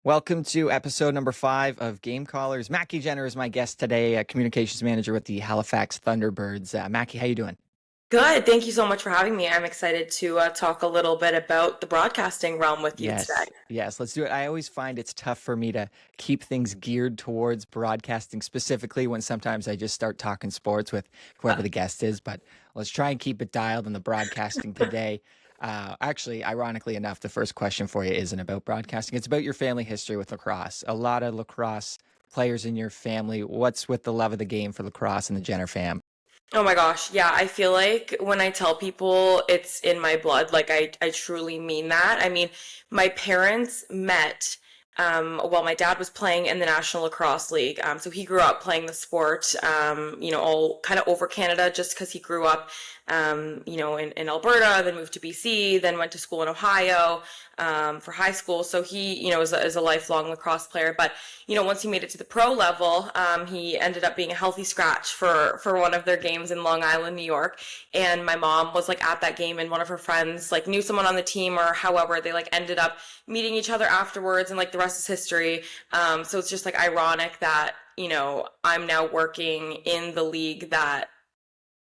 Welcome to episode number 5 of Game Callers. Maki Jenner is my guest today, a communications manager with the Halifax Thunderbirds. Maki, how you doing? Good. Thank you so much for having me. I'm excited to talk a little bit about the broadcasting realm with you today. Yes, let's do it. I always find it's tough for me to keep things geared towards broadcasting specifically when sometimes I just start talking sports with whoever the guest is, but let's try and keep it dialed on the broadcasting today. Actually, ironically enough, the first question for you isn't about broadcasting. It's about your family history with lacrosse. A lot of lacrosse players in your family. What's with the love of the game for lacrosse and the Jenner fam? Oh my gosh. Yeah, I feel like when I tell people it's in my blood, like I truly mean that. I mean, my parents met while my dad was playing in the National Lacrosse League. So he grew up playing the sport, all kind of over Canada just because he grew up, in Alberta, then moved to BC, then went to school in Ohio for high school. So he, is a lifelong lacrosse player. But, once he made it to the pro level, he ended up being a healthy scratch for one of their games in Long Island, New York. And my mom was like at that game, and one of her friends like knew someone on the team, or however they like ended up meeting each other afterwards, and like the rest is history. So it's just like ironic that, I'm now working in the league that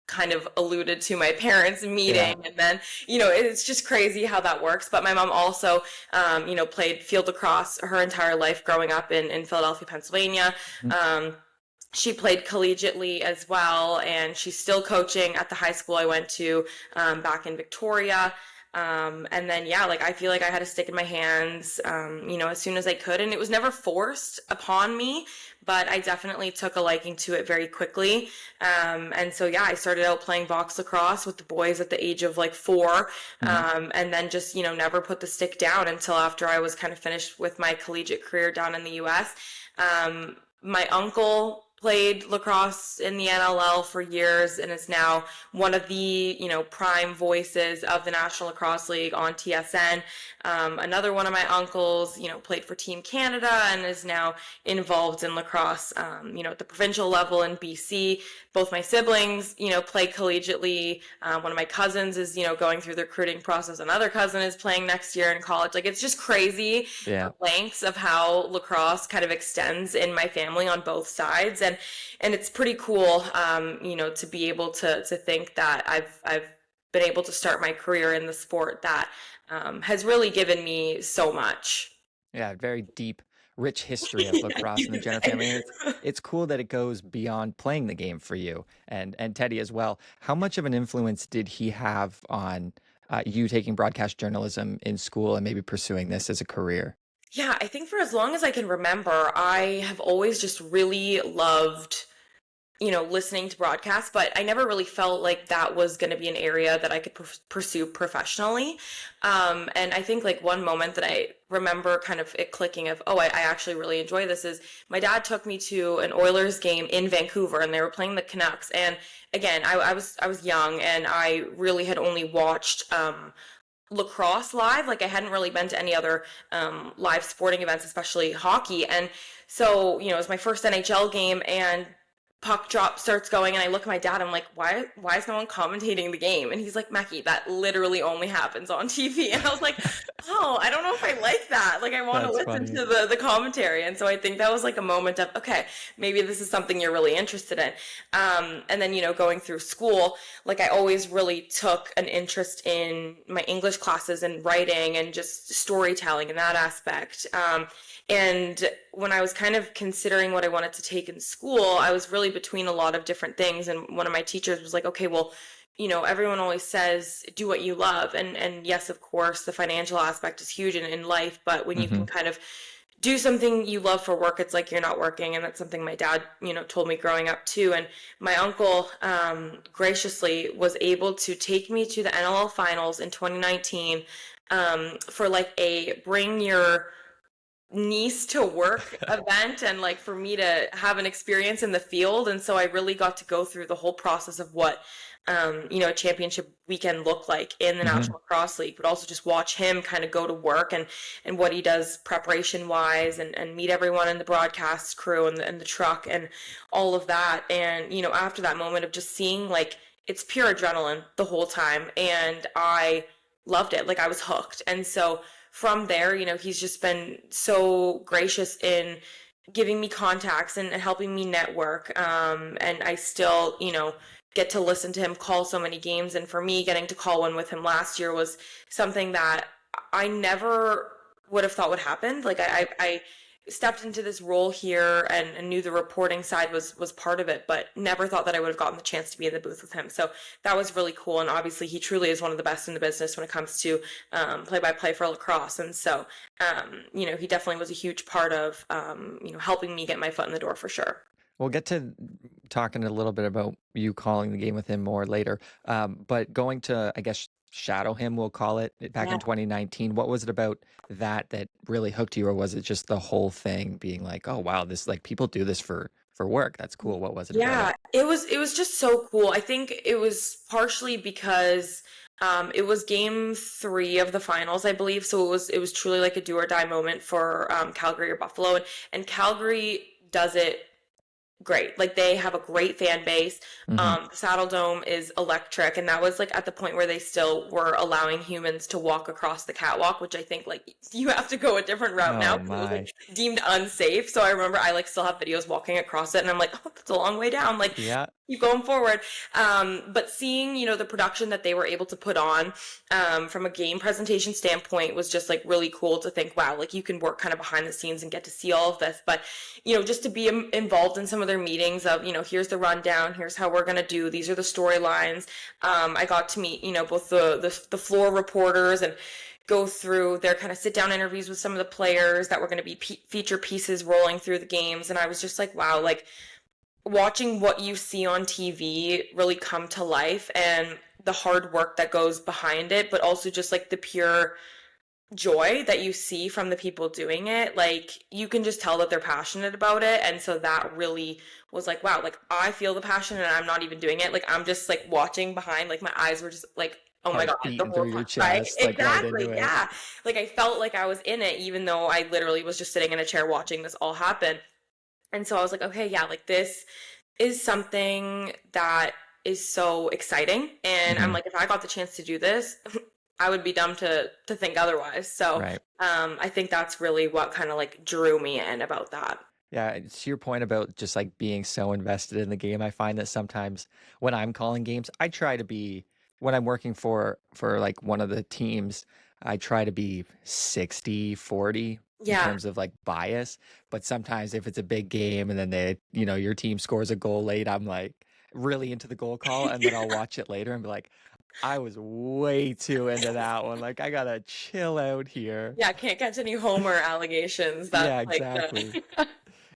kind of alluded to my parents Yeah. meeting. And then it's just crazy how that works. But my mom also played field lacrosse her entire life growing up in Philadelphia, Pennsylvania. Mhm. She played collegiately as well, and she's still coaching at the high school I went to back in Victoria. And then, yeah, like I feel like I had a stick in my hands, as soon as I could. And it was never forced upon me, but I definitely took a liking to it very quickly. And so, yeah, I started out playing box lacrosse with the boys at the age of like 4. Mhm. And then just, never put the stick down until after I was kind of finished with my collegiate career down in the US. My uncle played lacrosse in the NLL for years and is now one of the prime voices of the National Lacrosse League on TSN. Another one of my uncles played for Team Canada and is now involved in lacrosse at the provincial level in BC. Both my siblings play collegiately. One of my cousins is going through the recruiting process. Another cousin is playing next year in college. Like, it's just crazy Yeah. the lengths of how lacrosse kind of extends in my family on both sides. And it's pretty cool, to be able to think that I've been able to start my career in the sport that has really given me so much. Yeah, very deep, rich history of Yeah, lacrosse you and the Jenner say. family. And it's cool that it goes beyond playing the game for you and Teddy as well. How much of an influence did he have on you taking broadcast journalism in school and maybe pursuing this as a career? Yeah, I think for as long as I can remember, I have always just really loved listening to broadcasts, but I never really felt like that was going to be an area that I could pursue professionally. And I think like one moment that I remember kind of it clicking of, oh, I actually really enjoy this is my dad took me to an Oilers game in Vancouver and they were playing the Canucks. And again, I was young and I really had only watched, lacrosse live. Like I hadn't really been to any other live sporting events, especially hockey. And so, it was my first NHL game and puck drop starts going and I look at my dad, I'm like, why is no one commentating the game? And he's like, Mackie, that literally only happens on TV. And I was like, oh, I don't know if I like that. Like I want to That's listen funny. to the commentary. And so I think that was like a moment of, okay, maybe this is something you're really interested in. And then, going through school, like I always really took an interest in my English classes and writing and just storytelling in that aspect. And when I was kind of considering what I wanted to take in school, I was really between a lot of different things. And one of my teachers was like, okay, well, everyone always says do what you love. And yes, of course, the financial aspect is huge in life, but when you Hmm. can kind of do something you love for work, it's like you're not working. And that's something my dad, told me growing up too. And my uncle graciously was able to take me to the NLL finals in 2019 for like a bring your niece to work event and like for me to have an experience in the field. And so I really got to go through the whole process of what a championship weekend looked like in the Hmm. National Lacrosse League, but also just watch him kind of go to work and what he does preparation wise and meet everyone in the broadcast crew and the truck and all of that. And after that moment of just seeing like it's pure adrenaline the whole time and I loved it. Like I was hooked. And so from there, he's just been so gracious in giving me contacts and helping me network. And I still, get to listen to him call so many games. And for me, getting to call one with him last year was something that I never would have thought would happen. Like I stepped into this role here and knew the reporting side was part of it, but never thought that I would have gotten the chance to be in the booth with him. So that was really cool. And obviously he truly is one of the best in the business when it comes to play-by-play for lacrosse. And so, he definitely was a huge part of, helping me get my foot in the door for sure. We'll get to talking a little bit about you calling the game with him more later. But going to, I guess, shadow him, we'll call it, back in 2019, what was it about that really hooked you, or was it just the whole thing being like, oh wow, this, like, people do this for work? That's cool. What was it about it? It was just so cool. I think it was partially because it was game 3 of the finals, I believe. So it was truly like a do or die moment for Calgary or Buffalo, and Calgary does it great. Like, they have a great fan base. The Saddle Dome is electric, and that was like at the point where they still were allowing humans to walk across the catwalk, which I think like you have to go a different route now because it was like deemed unsafe. So I remember I like still have videos walking across it, and I'm like, oh, that's a long way down. Like, keep going forward. But seeing, the production that they were able to put on from a game presentation standpoint was just like really cool to think, wow, like you can work kind of behind the scenes and get to see all of this. But, just to be involved in some of their meetings of, here's the rundown, here's how we're going to do, these are the storylines. I got to meet, both the floor reporters and go through their kind of sit down interviews with some of the players that were going to be feature pieces rolling through the games. And I was just like, wow, like, watching what you see on TV really come to life and the hard work that goes behind it, but also just like the pure joy that you see from the people doing it. Like, you can just tell that they're passionate about it. And so that really was like, wow, like I feel the passion and I'm not even doing it. Like, I'm just like watching behind, like my eyes were just like, oh my God, the whole through your chest, right? like right Exactly. into it. Yeah. Like, I felt like I was in it, even though I literally was just sitting in a chair watching this all happen. And so I was like, okay, yeah, like this is something that is so exciting. And I'm like, if I got the chance to do this, I would be dumb to think otherwise. So I think that's really what kind of like drew me in about that. Yeah, to your point about just like being so invested in the game, I find that sometimes when I'm calling games, I try to be, when I'm working for like one of the teams, I try to be 60-40 in terms of like bias. But sometimes if it's a big game and then your team scores a goal late, I'm like really into the goal call, and then I'll watch it later and be like, I was way too into that one. Like, I gotta chill out here. Yeah, can't catch any Homer allegations. That's exactly.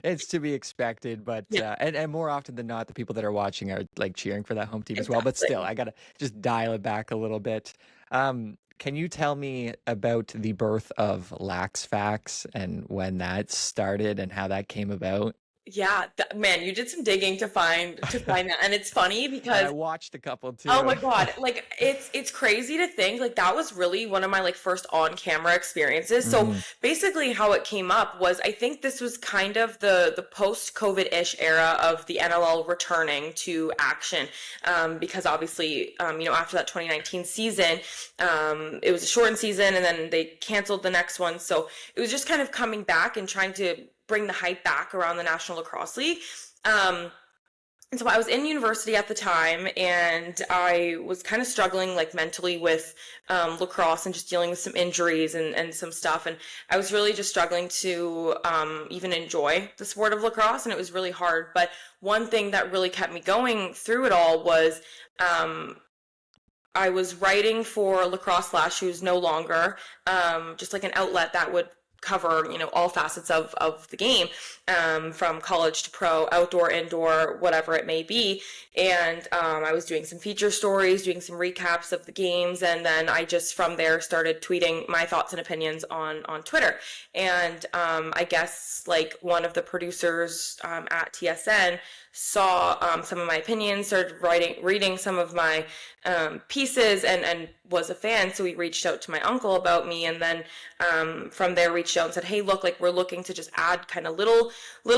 It's to be expected, but and more often than not, the people that are watching are like cheering for that home team as well. But still, I gotta just dial it back a little bit. Can you tell me about the birth of Lax Facts and when that started and how that came about? Yeah, man, you did some digging to find that, and it's funny because I watched a couple too. Oh my God, like it's crazy to think like that was really one of my like first on-camera experiences. So basically, how it came up was I think this was kind of the post-COVID-ish era of the NLL returning to action, because obviously, after that 2019 season, it was a shortened season, and then they canceled the next one. So it was just kind of coming back and trying to bring the hype back around the National Lacrosse League. And so I was in university at the time, and I was kind of struggling like mentally with lacrosse and just dealing with some injuries and some stuff. And I was really just struggling to even enjoy the sport of lacrosse, and it was really hard. But one thing that really kept me going through it all was I was writing for Lacrosse Slash, who's no longer, just like an outlet that would cover, all facets of the game, from college to pro, outdoor, indoor, whatever it may be. And I was doing some feature stories, doing some recaps of the games, and then I just from there started tweeting my thoughts and opinions on Twitter. And I guess like one of the producers at TSN saw some of my opinions, started reading some of my pieces, and was a fan. So he reached out to my uncle about me, and then from there reached out and said, hey, look, like we're looking to just add kind of little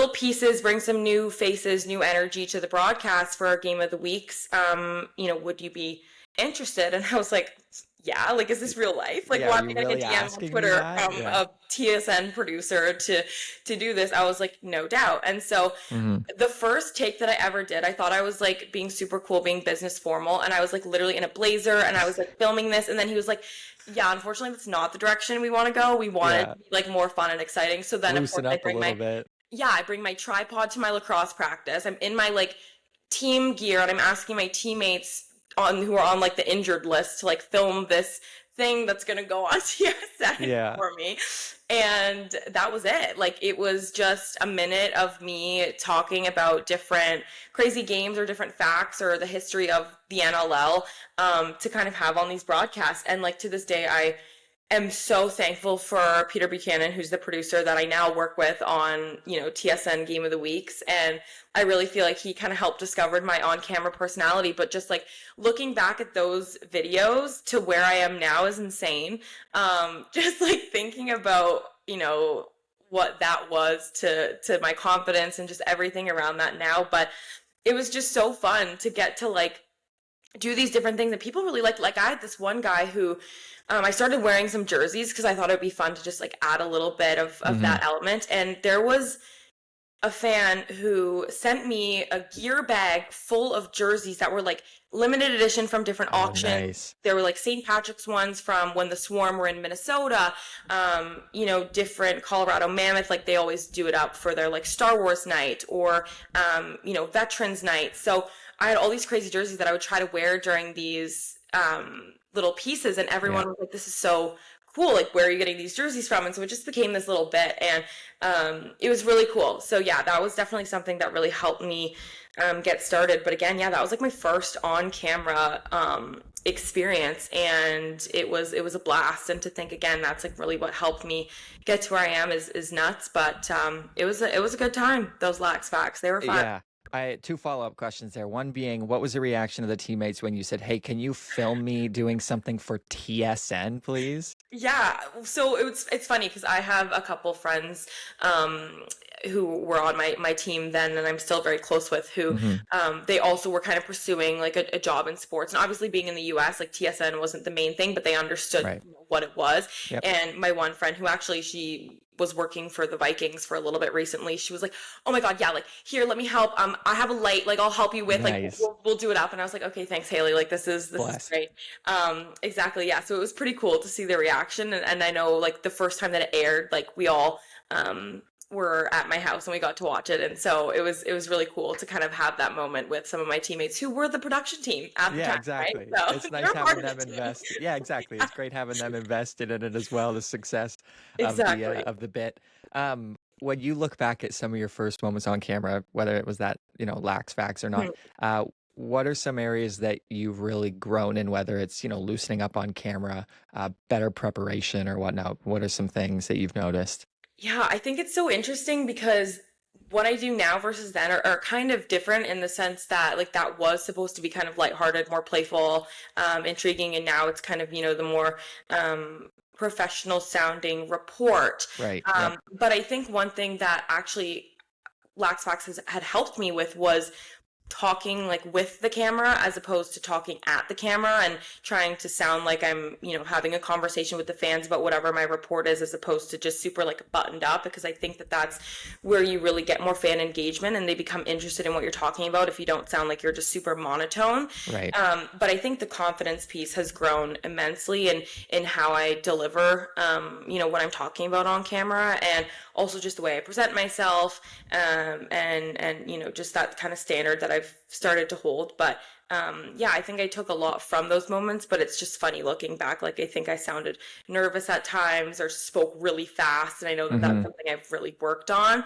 pieces, bring some new faces, new energy to the broadcast for our game of the weeks. Would you be interested? And I was like, yeah, like, is this real life? Like, Yeah, why are am I you getting a really DM on asking me Twitter that? from Yeah. a TSN producer to do this? I was like, no doubt. And so Hmm. the first take that I ever did, I thought I was like being super cool, being business formal, and I was like literally in a blazer and I was like filming this, and then he was like, yeah, unfortunately that's not the direction we want to go. We want it Yeah. to be like more fun and exciting. So then of course Loosen up a little bit. I bring my tripod to my lacrosse practice. I'm in my like team gear and I'm asking my teammates on who are on like the injured list to like film this thing that's gonna go on TSN Yeah. for me. And that was it. Like it was just a minute of me talking about different crazy games or different facts or the history of the NLL to kind of have on these broadcasts. And like to this day, I am so thankful for Peter Buchanan, who's the producer that I now work with on, TSN Game of the Weeks. And I really feel like he kind of helped discover my on-camera personality. But just like looking back at those videos to where I am now is insane. Just like thinking about, what that was to my confidence and just everything around that now. But it was just so fun to get to like do these different things that people really like. Like I had this one guy who I started wearing some jerseys because I thought it'd be fun to just like add a little bit of Hmm. that element. And there was a fan who sent me a gear bag full of jerseys that were like limited edition from different Oh, auctions. nice. There were like St. Patrick's ones from when the Swarm were in Minnesota, different Colorado Mammoth, like they always do it up for their like Star Wars night or, Veterans night. So I had all these crazy jerseys that I would try to wear during these little pieces, and Yeah. everyone was like, this is so cool, like where are you getting these jerseys from? And so it just became this little bit, and it was really cool. So yeah, that was definitely something that really helped me get started. But again, yeah, that was like my first on camera experience, and it was a blast. And to think again, that's like really what helped me get to where I am is nuts. But it was a good time. Those Lax Facts, they were fun. Yeah. I two follow-up questions there. One being, what was the reaction of the teammates when you said, "Hey, can you film me doing something for TSN, please?" Yeah, so it's funny because I have a couple friends who were on my team then, and I'm still very close with, who Hmm. they also were kind of pursuing like a job in sports. And obviously, being in the U.S., like TSN wasn't the main thing, but they understood Right. what it was. Yep. And my one friend, who actually she was working for the Vikings for a little bit recently, she was like, "Oh my God, yeah, like here, let me help. I have a light, like I'll help you with, like Nice. we'll do it up." And I was like, "Okay, thanks, Haley. Like this is Bless. great." Exactly, yeah. So it was pretty cool to see the reaction, and I know like the first time that it aired, like we all were at my house and we got to watch it, and so it was really cool to kind of have that moment with some of my teammates who were the production team at the Yeah, time, right? exactly. So It's they're nice part having of the them team. invest. Yeah, exactly. It's great having them invested in it as well, the success Exactly. of the bit. When you look back at some of your first moments on camera, whether it was that, Lax Facts or not, Mhm. what are some areas that you've really grown in, whether it's, loosening up on camera, better preparation or whatnot? What are some things that you've noticed? Yeah, I think it's so interesting because what I do now versus then are kind of different in the sense that like that was supposed to be kind of lighthearted, more playful, intriguing, and now it's kind of, the more professional sounding report. Right. Yep. But I think one thing that actually LaxFax had helped me with was talking like with the camera as opposed to talking at the camera and trying to sound like I'm, having a conversation with the fans about whatever my report is, as opposed to just super like buttoned up, because I think that that's where you really get more fan engagement and they become interested in what you're talking about if you don't sound like you're just super monotone. Right. But I think the confidence piece has grown immensely in how I deliver, what I'm talking about on camera, and also just the way I present myself, and just that kind of standard that I've started to hold. But yeah, I think I took a lot from those moments, but it's just funny looking back. Like I think I sounded nervous at times or spoke really fast, and I know that that's Hmm. something I've really worked on.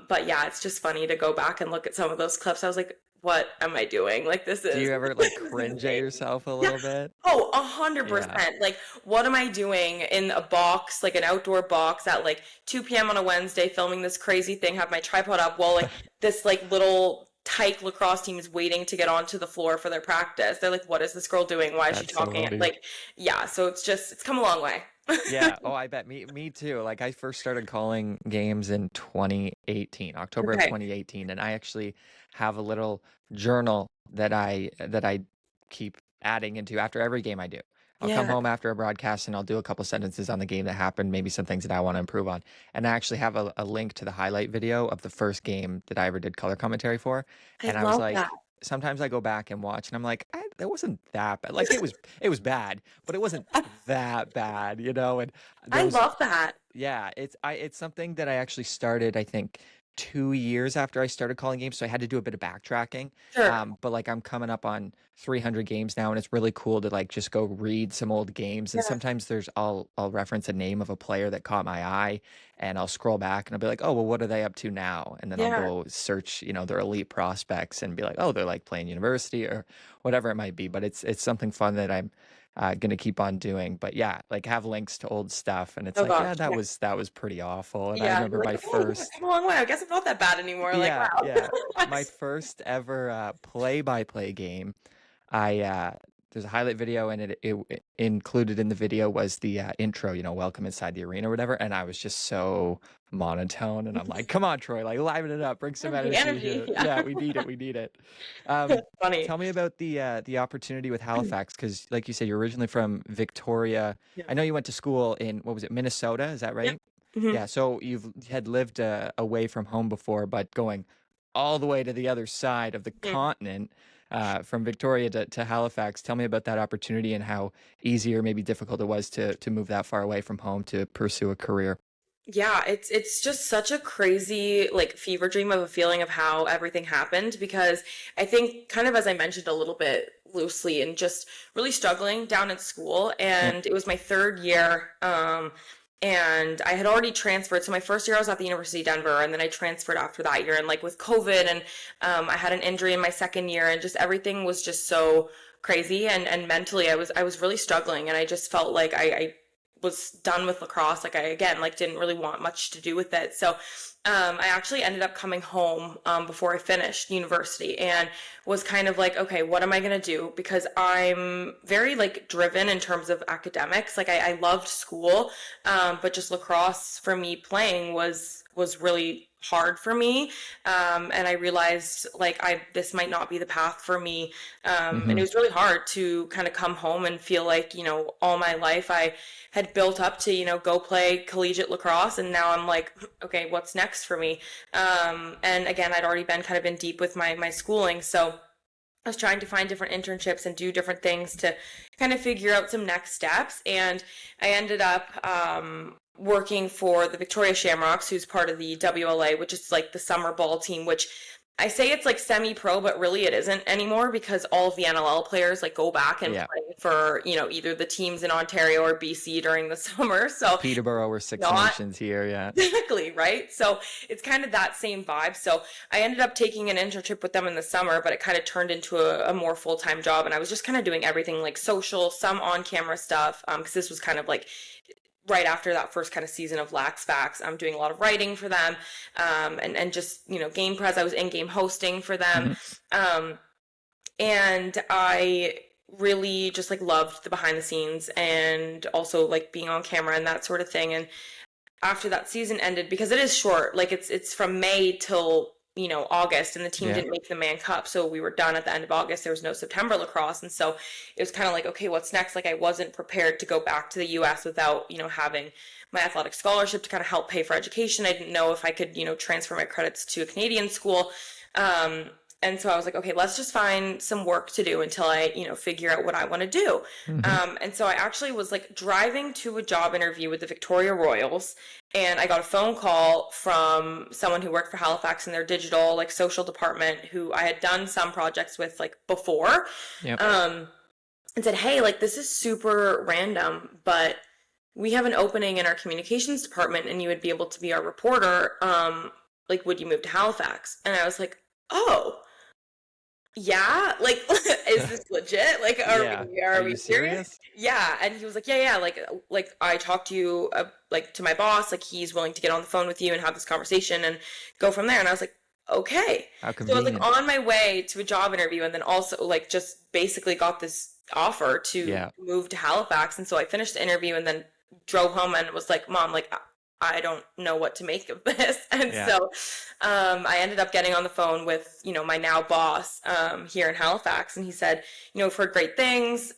But yeah, it's just funny to go back and look at some of those clips. I was like, what am I doing? Like this Do is you ever like this is cringe at insane. yourself a Yeah. little bit? Oh, 100%. Yeah. Like, what am I doing in a box, like an outdoor box at like 2 p.m. on a Wednesday, filming this crazy thing, have my tripod up while like this like little tyke lacrosse team is waiting to get onto the floor for their practice. They're like, what is this girl doing? Why is she That's so talking? funny. Like, yeah, so it's come a long way. Yeah. Oh, I bet me too. Like I first started calling games in 2018, October of Okay. 2018, and I actually have a little journal that I keep adding into after every game I do. I'll come Yeah. home after a broadcast and I'll do a couple sentences on the game that happened, maybe some things that I want to improve on. And I actually have a link to the highlight video of the first game that I ever did color commentary for. I And I was love that. like, sometimes I go back and watch and I'm like, that wasn't that bad. Like it was bad, but it wasn't that bad, you know? And there I was love that. yeah, it's something that I actually started, I think, 2 years after I started calling games, so I had to do a bit of backtracking. Sure. But like I'm coming up on 300 games now, and it's really cool to like just go read some old games. And Yeah. sometimes I'll reference a name of a player that caught my eye, and I'll scroll back and I'll be like, oh well, what are they up to now? And then I'll Yeah. go search, their elite prospects and be like, oh, they're like playing university or whatever it might be. But it's something fun that I'm gonna keep on doing. But yeah, like have links to old stuff, and it's Oh like, gosh. yeah, that was pretty awful. And I Yeah. You're remember like, my oh, I've first, come a long way. I guess I'm not that bad anymore. Like, yeah, wow. yeah, my first ever play-by-play game. I There's a highlight video, and it included in the video was the intro, welcome inside the arena or whatever. And I was just so monotone, and I'm like, come on, Troy, like liven it up, bring some The energy energy. here. Yeah. Yeah, we need it, we need it. That's Um, funny. Tell me about the opportunity with Halifax, because like you said, you're originally from Victoria. Yeah. I know you went to school in, what was it, Minnesota? Is that Yep. right? Hmm. Yeah, so you've had lived away from home before, but going all the way to the other side of the continent, from Victoria to Halifax. Tell me about that opportunity and how easy or maybe difficult it was to move that far away from home to pursue a career. Yeah, it's just such a crazy like fever dream of a feeling of how everything happened because I think kind of as I mentioned a little bit loosely and just really struggling down in school Yep. and it was my third year and I had already transferred. So my first year I was at the University of Denver and then I transferred after that year and like with COVID and I had an injury in my second year and just everything was just so crazy and mentally I was really struggling and I just felt like I was done with lacrosse. Like I again like didn't really want much to do with it. So I actually ended up coming home before I finished university and was kind of like, okay, what am I gonna do? Because I'm very like driven in terms of academics. Like I loved school, but just lacrosse for me playing was really hard for me and I realized like I this might not be the path for me and it Hmm. was really hard to kind of come home and feel like all my life I had built up to go play collegiate lacrosse and now I'm like okay what's next for me and again I'd already been kind of in deep with my schooling so I was trying to find different internships and do different things to kind of figure out some next steps. And I ended up working for the Victoria Shamrocks, who's part of the WLA, which is like the summer ball team, which I say it's like semi-pro, but really it isn't anymore because all of the NLL players like go back and Yeah. play for, either the teams in Ontario or BC during the summer. So Peterborough or Six not Nations here. Yeah. exactly, right? So it's kind of that same vibe. So I ended up taking an internship with them in the summer, but it kind of turned into a more full-time job. And I was just kind of doing everything like social, some on-camera stuff, because this was kind of like right after that first kind of season of Lax Facts. I'm doing a lot of writing for them and just, game press. I was in-game hosting for them. Hmm. And I really just like loved the behind the scenes and also like being on camera and that sort of thing. And after that season ended, because it is short, like it's from May till August, and the team Yeah. didn't make the Man Cup, so we were done at the end of August. There was no September lacrosse, and so it was kind of like, okay, what's next? Like I wasn't prepared to go back to the U.S. without having my athletic scholarship to kind of help pay for education. I didn't know if I could transfer my credits to a Canadian school. And so I was like, okay, let's just find some work to do until I, figure out what I want to do. Hmm. And so I actually was like driving to a job interview with the Victoria Royals, and I got a phone call from someone who worked for Halifax in their digital, like social department, who I had done some projects with like before, Yep. and said, hey, like this is super random, but we have an opening in our communications department, and you would be able to be our reporter. Like, would you move to Halifax? And I was like, oh. Yeah, like is this legit? Like Yeah. Are are you we serious? serious? Yeah, and he was like, yeah, like I talked to you like to my boss, like he's willing to get on the phone with you and have this conversation and go from there. And I was like, okay. How So I was like convenient. on my way to a job interview and then also like just basically got this offer to Yeah. move to Halifax. And so I finished the interview and then drove home and was like, Mom, like I don't know what to make of this. And Yeah. so I ended up getting on the phone with, my now boss here in Halifax. And he said, we've heard great things.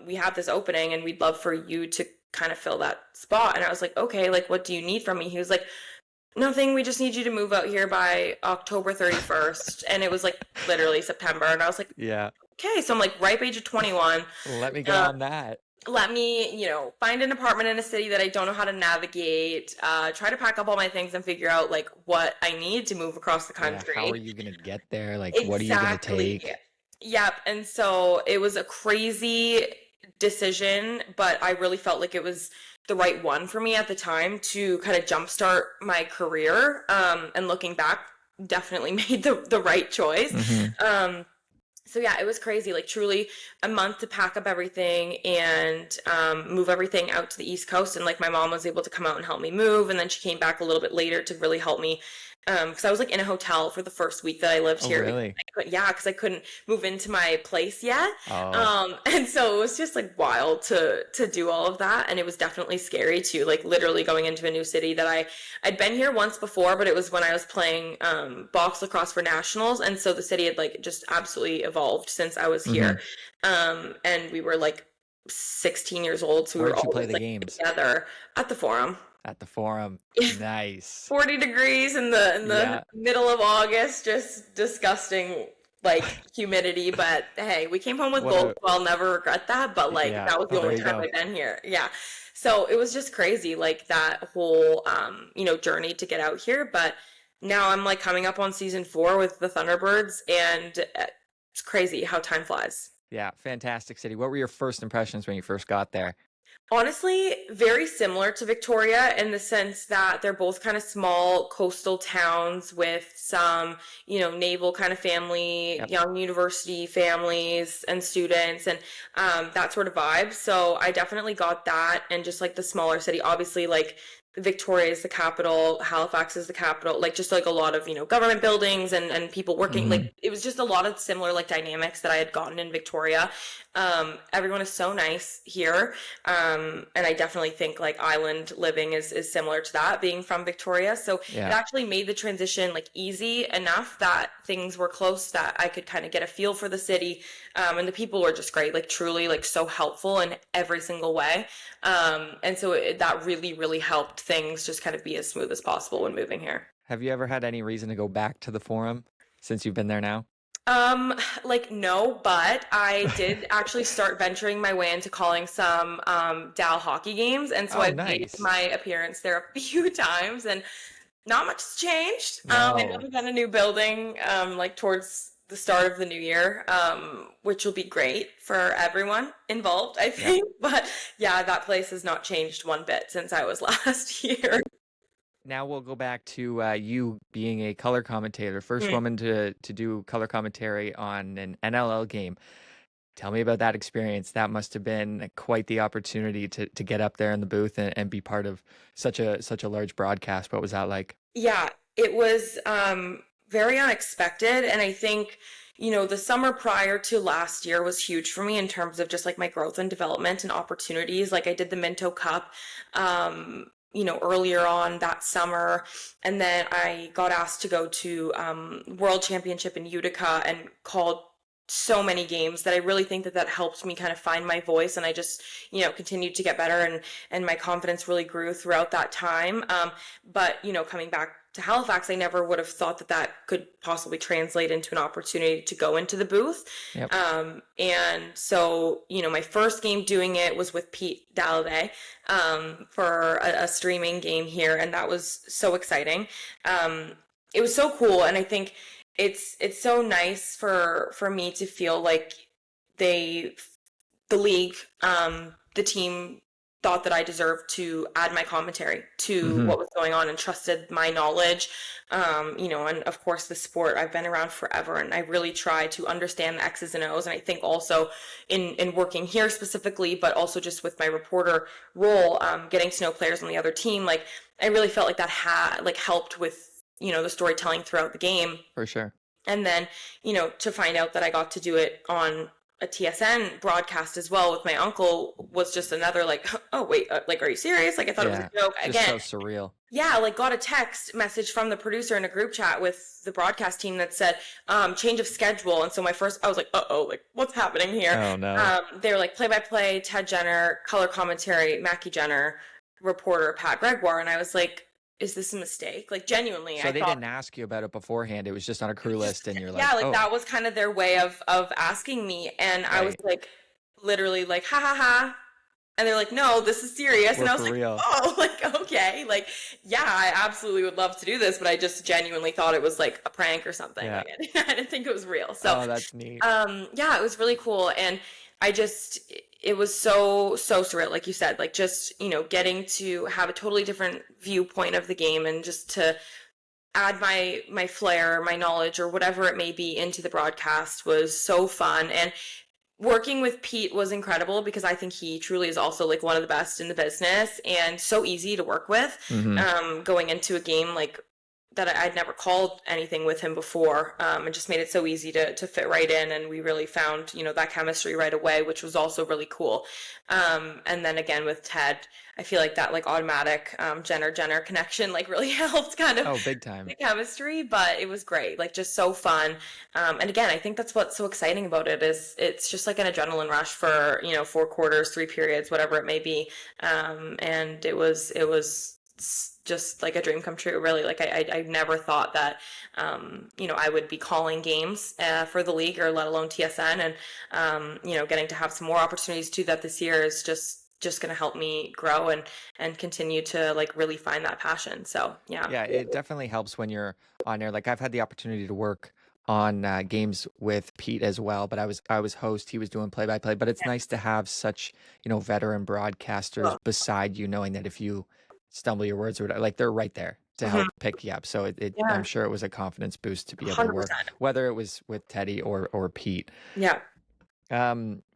We have this opening and we'd love for you to kind of fill that spot. And I was like, okay, like, what do you need from me? He was like, nothing. We just need you to move out here by October 31st. And it was like literally September. And I was like, Yeah. okay. So I'm like ripe age of 21. Let me get on that. Let me, find an apartment in a city that I don't know how to navigate, try to pack up all my things and figure out like what I need to move across the country. How are you going to get there? Like, Exactly. what are you going to take? Yep. And so it was a crazy decision, but I really felt like it was the right one for me at the time to kind of jumpstart my career. And looking back, definitely made the right choice. Mm-hmm. So yeah, it was crazy, like truly a month to pack up everything and move everything out to the East Coast. And like my mom was able to come out and help me move. And then she came back a little bit later to really help me. Because I was like in a hotel for the first week that I lived here. Really? Because I couldn't move into my place yet. Oh. And so it was just like wild to do all of that. And it was definitely scary too, like literally going into a new city that I'd been here once before, but it was when I was playing box lacrosse for nationals. And so the city had like just absolutely evolved since I was here. And we were like 16 years old. So we were all play the games together at the Forum. At the Forum. Nice. 40 degrees in the middle of August, just disgusting like humidity, but hey, we came home with gold, so I'll never regret that. But like that was the only time I've been here. Yeah. So it was just crazy, like that whole journey to get out here. But now I'm like coming up on season 4 with the Thunderbirds, and it's crazy how time flies. Yeah, fantastic city. What were your first impressions when you first got there? Honestly, very similar to Victoria in the sense that they're both kind of small coastal towns with some, naval kind of family, young university families and students and that sort of vibe. So I definitely got that, and just like the smaller city, obviously like Victoria is the capital, Halifax is the capital, like just like a lot of, government buildings and people working, like it was just a lot of similar like dynamics that I had gotten in Victoria. Everyone is so nice here. And I definitely think like island living is similar to that, being from Victoria. So it actually made the transition like easy enough that things were close, that I could kind of get a feel for the city. And the people were just great, like truly like so helpful in every single way. And so that really, really helped things just kind of be as smooth as possible when moving here. Have you ever had any reason to go back to the Forum since you've been there now? Like no, but I did actually start venturing my way into calling some Dal hockey games, and so I've made my appearance there a few times, and not much has changed. No. I know we've got a new building like towards the start of the new year, which will be great for everyone involved, I think. But yeah, that place has not changed one bit since I was last here. Now we'll go back to you being a color commentator, first woman to do color commentary on an NLL game. Tell me about that experience. That must have been quite the opportunity to get up there in the booth and be part of such a large broadcast. What was that like? Yeah, it was very unexpected. And I think, the summer prior to last year was huge for me in terms of just like my growth and development and opportunities. Like I did the Minto Cup, earlier on that summer. And then I got asked to go to World Championship in Utica and called so many games that I really think that helped me kind of find my voice. And I just, continued to get better, and my confidence really grew throughout that time. But, coming back to Halifax, I never would have thought that could possibly translate into an opportunity to go into the booth. Yep. And so, my first game doing it was with Pete Dalliday for a streaming game here. And that was so exciting. It was so cool. And I think it's so nice for me to feel like the league, the team thought that I deserved to add my commentary to what was going on and trusted my knowledge. And of course the sport, I've been around forever, and I really try to understand the X's and O's. And I think also in working here specifically, but also just with my reporter role, getting to know players on the other team, like I really felt like that had like helped with the storytelling throughout the game. For sure. And then, to find out that I got to do it on a TSN broadcast as well with my uncle was just another like, oh wait, like, are you serious? Like, I thought it was Yeah. a joke. Just Again, so surreal. yeah, like got a text message from the producer in a group chat with the broadcast team that said, change of schedule. And so I was like, uh-oh, like what's happening here? Oh no. They were like play-by-play, Ted Jenner, color commentary, Maki Jenner, reporter, Pat Gregoire. And I was like, is this a mistake? Like genuinely, So I they thought didn't ask you about it beforehand. It was just on a crew list and you're like, yeah, like oh, that was kind of their way of asking me. And I was right. like literally like, ha ha ha. And they're like, no, this is serious. We're And I was for like, real. oh, like, okay. Like, yeah, I absolutely would love to do this, but I just genuinely thought it was like a prank or something. Yeah. Like, I didn't think it was real. So, Oh, that's neat. yeah, it was really cool. And I just, it was so surreal. Like you said, like just, getting to have a totally different viewpoint of the game and just to add my flair, my knowledge, or whatever it may be into the broadcast was so fun. And working with Pete was incredible because I think he truly is also like one of the best in the business and so easy to work with. Going into a game like that, I'd never called anything with him before. It just made it so easy to fit right in, and we really found that chemistry right away, which was also really cool. And then again with Ted, I feel like that like automatic Jenner connection like really helped kind of Oh, big time. the chemistry, but it was great, like just so fun. And again, I think that's what's so exciting about it is it's just like an adrenaline rush for 4 quarters, 3 periods, whatever it may be. And it was just like a dream come true, really. Like I never thought that I would be calling games for the league or let alone TSN, and getting to have some more opportunities to do that this year is just going to help me grow and continue to like really find that passion. So Yeah, it definitely helps when you're on there. Like I've had the opportunity to work on games with Pete as well, but I was host, he was doing play by play. But it's nice to have such veteran broadcasters Well, beside you, knowing that if you stumble your words or whatever, like they're right there to mhm, help pick you up. So I'm yeah, sure it was a confidence boost to be able to work, 100%. whether it was with Teddy or Pete. Yeah.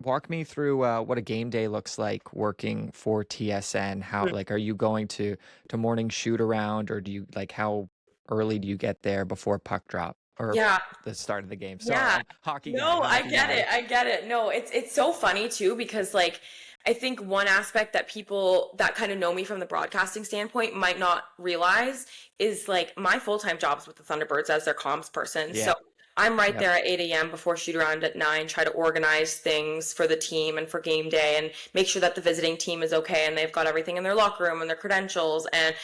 Walk me through what a game day looks like working for TSN. How Mhm. like are you going to morning shoot around, or do you like how early do you get there before puck drop or Yeah. the start of the game? Sorry, Yeah. I'm hockey guy, No, I hockey get guy. it. I get it. No, it's so funny too because like I think one aspect that people that kind of know me from the broadcasting standpoint might not realize is like my full-time job is with the Thunderbirds as their comms person. Yeah. So I'm right Yep. there at 8 a.m. before shoot around at 9, try to organize things for the team and for game day and make sure that the visiting team is okay and they've got everything in their locker room and their credentials. And,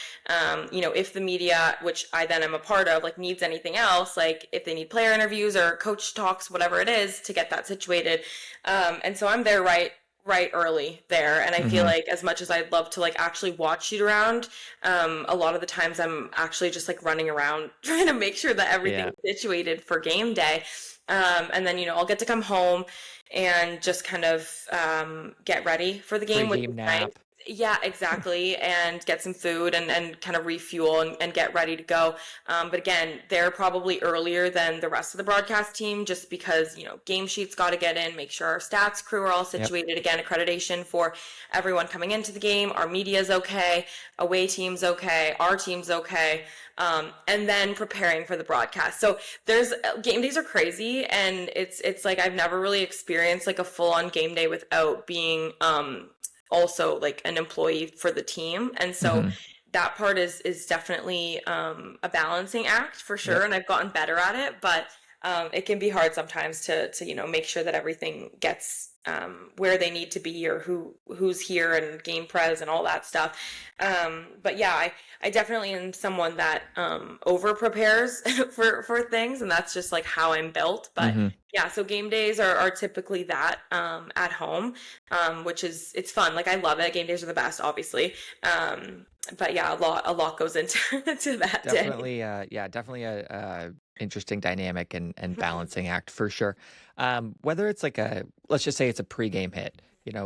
if the media, which I then am a part of, like needs anything else, like if they need player interviews or coach talks, whatever it is, to get that situated. And so I'm there right early there, and I feel Hmm. like as much as I'd love to like actually watch shoot around, a lot of the times I'm actually just like running around trying to make sure that Yeah. everything's situated for game day. And then I'll get to come home and just kind of get ready for the game, which is Pre-game nice. nap. Yeah, exactly. And get some food and kind of refuel and get ready to go. But again, they're probably earlier than the rest of the broadcast team just because, game sheets got to get in, make sure our stats crew are all Yep. situated. Again, accreditation for everyone coming into the game. Our media's okay. Away team's okay. Our team's okay. And then preparing for the broadcast. So there's game days are crazy, and it's like I've never really experienced like a full on game day without being also like an employee for the team. And so Hmm. that part is definitely a balancing act for sure, Yep. and I've gotten better at it, but it can be hard sometimes to make sure that everything gets where they need to be or who's here and game pres and all that stuff. But yeah, I definitely am someone that over prepares for things, and that's just like how I'm built. But Hmm. yeah, so game days are typically that at home, which is it's fun. Like I love it. Game days are the best, obviously. But yeah, a lot goes into to that day. Definitely, yeah, definitely a interesting dynamic and balancing act for sure. Whether it's like let's just say it's a pregame hit,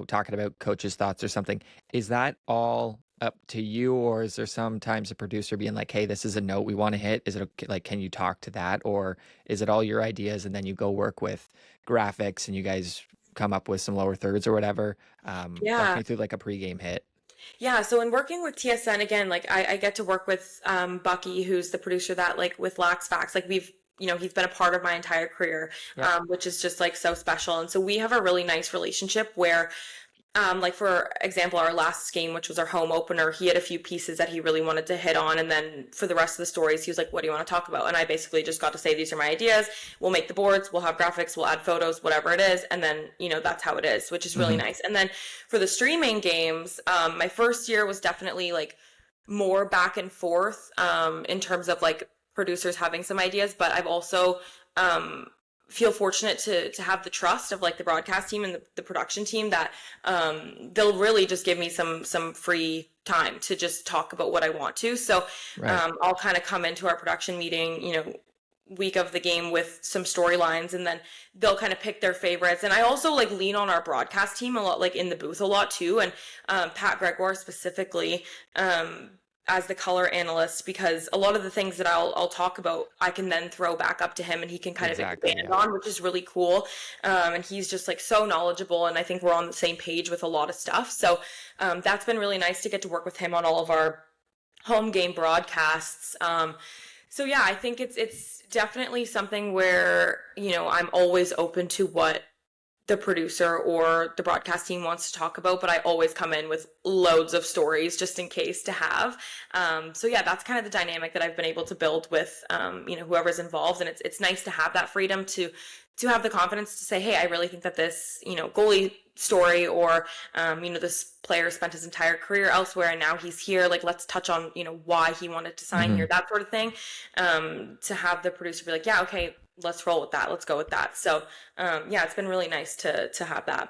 talking about coach's thoughts or something, is that all up to you, or is there sometimes a producer being like, "Hey, this is a note we want to hit. Is it okay, like, can you talk to that, or is it all your ideas and then you go work with graphics and you guys come up with some lower thirds or whatever?" Walk Yeah. me through like a pregame hit. Yeah, so in working with TSN again, like I get to work with Bucky, who's the producer that like with Lax Facts, like we've he's been a part of my entire career, which is just like so special. And so we have a really nice relationship where, like for example, our last game, which was our home opener, he had a few pieces that he really wanted to hit on. And then for the rest of the stories, he was like, what do you want to talk about? And I basically just got to say, these are my ideas. We'll make the boards, we'll have graphics, we'll add photos, whatever it is. And then, that's how it is, which is really nice. And then for the streaming games, my first year was definitely like more back and forth, in terms of like producers having some ideas, but I've also, feel fortunate to have the trust of like the broadcast team and the production team that they'll really just give me some free time to just talk about what I want to. So I'll kind of come into our production meeting, week of the game with some storylines, and then they'll kind of pick their favorites. And I also like lean on our broadcast team a lot, like in the booth a lot too. And Pat Gregoire specifically, as the color analyst, because a lot of the things that I'll talk about, I can then throw back up to him and he can kind of expand on, which is really cool. And he's just like so knowledgeable, and I think we're on the same page with a lot of stuff. So that's been really nice to get to work with him on all of our home game broadcasts. So yeah, I think it's definitely something where, I'm always open to what the producer or the broadcast team wants to talk about, but I always come in with loads of stories just in case to have. So yeah, that's kind of the dynamic that I've been able to build with, whoever's involved. And it's nice to have that freedom to have the confidence to say, hey, I really think that this, goalie story, or, this player spent his entire career elsewhere and now he's here. Like, let's touch on, why he wanted to sign here, that sort of thing. To have the producer be like, yeah, okay, let's roll with that. Let's go with that. So, yeah, it's been really nice to have that.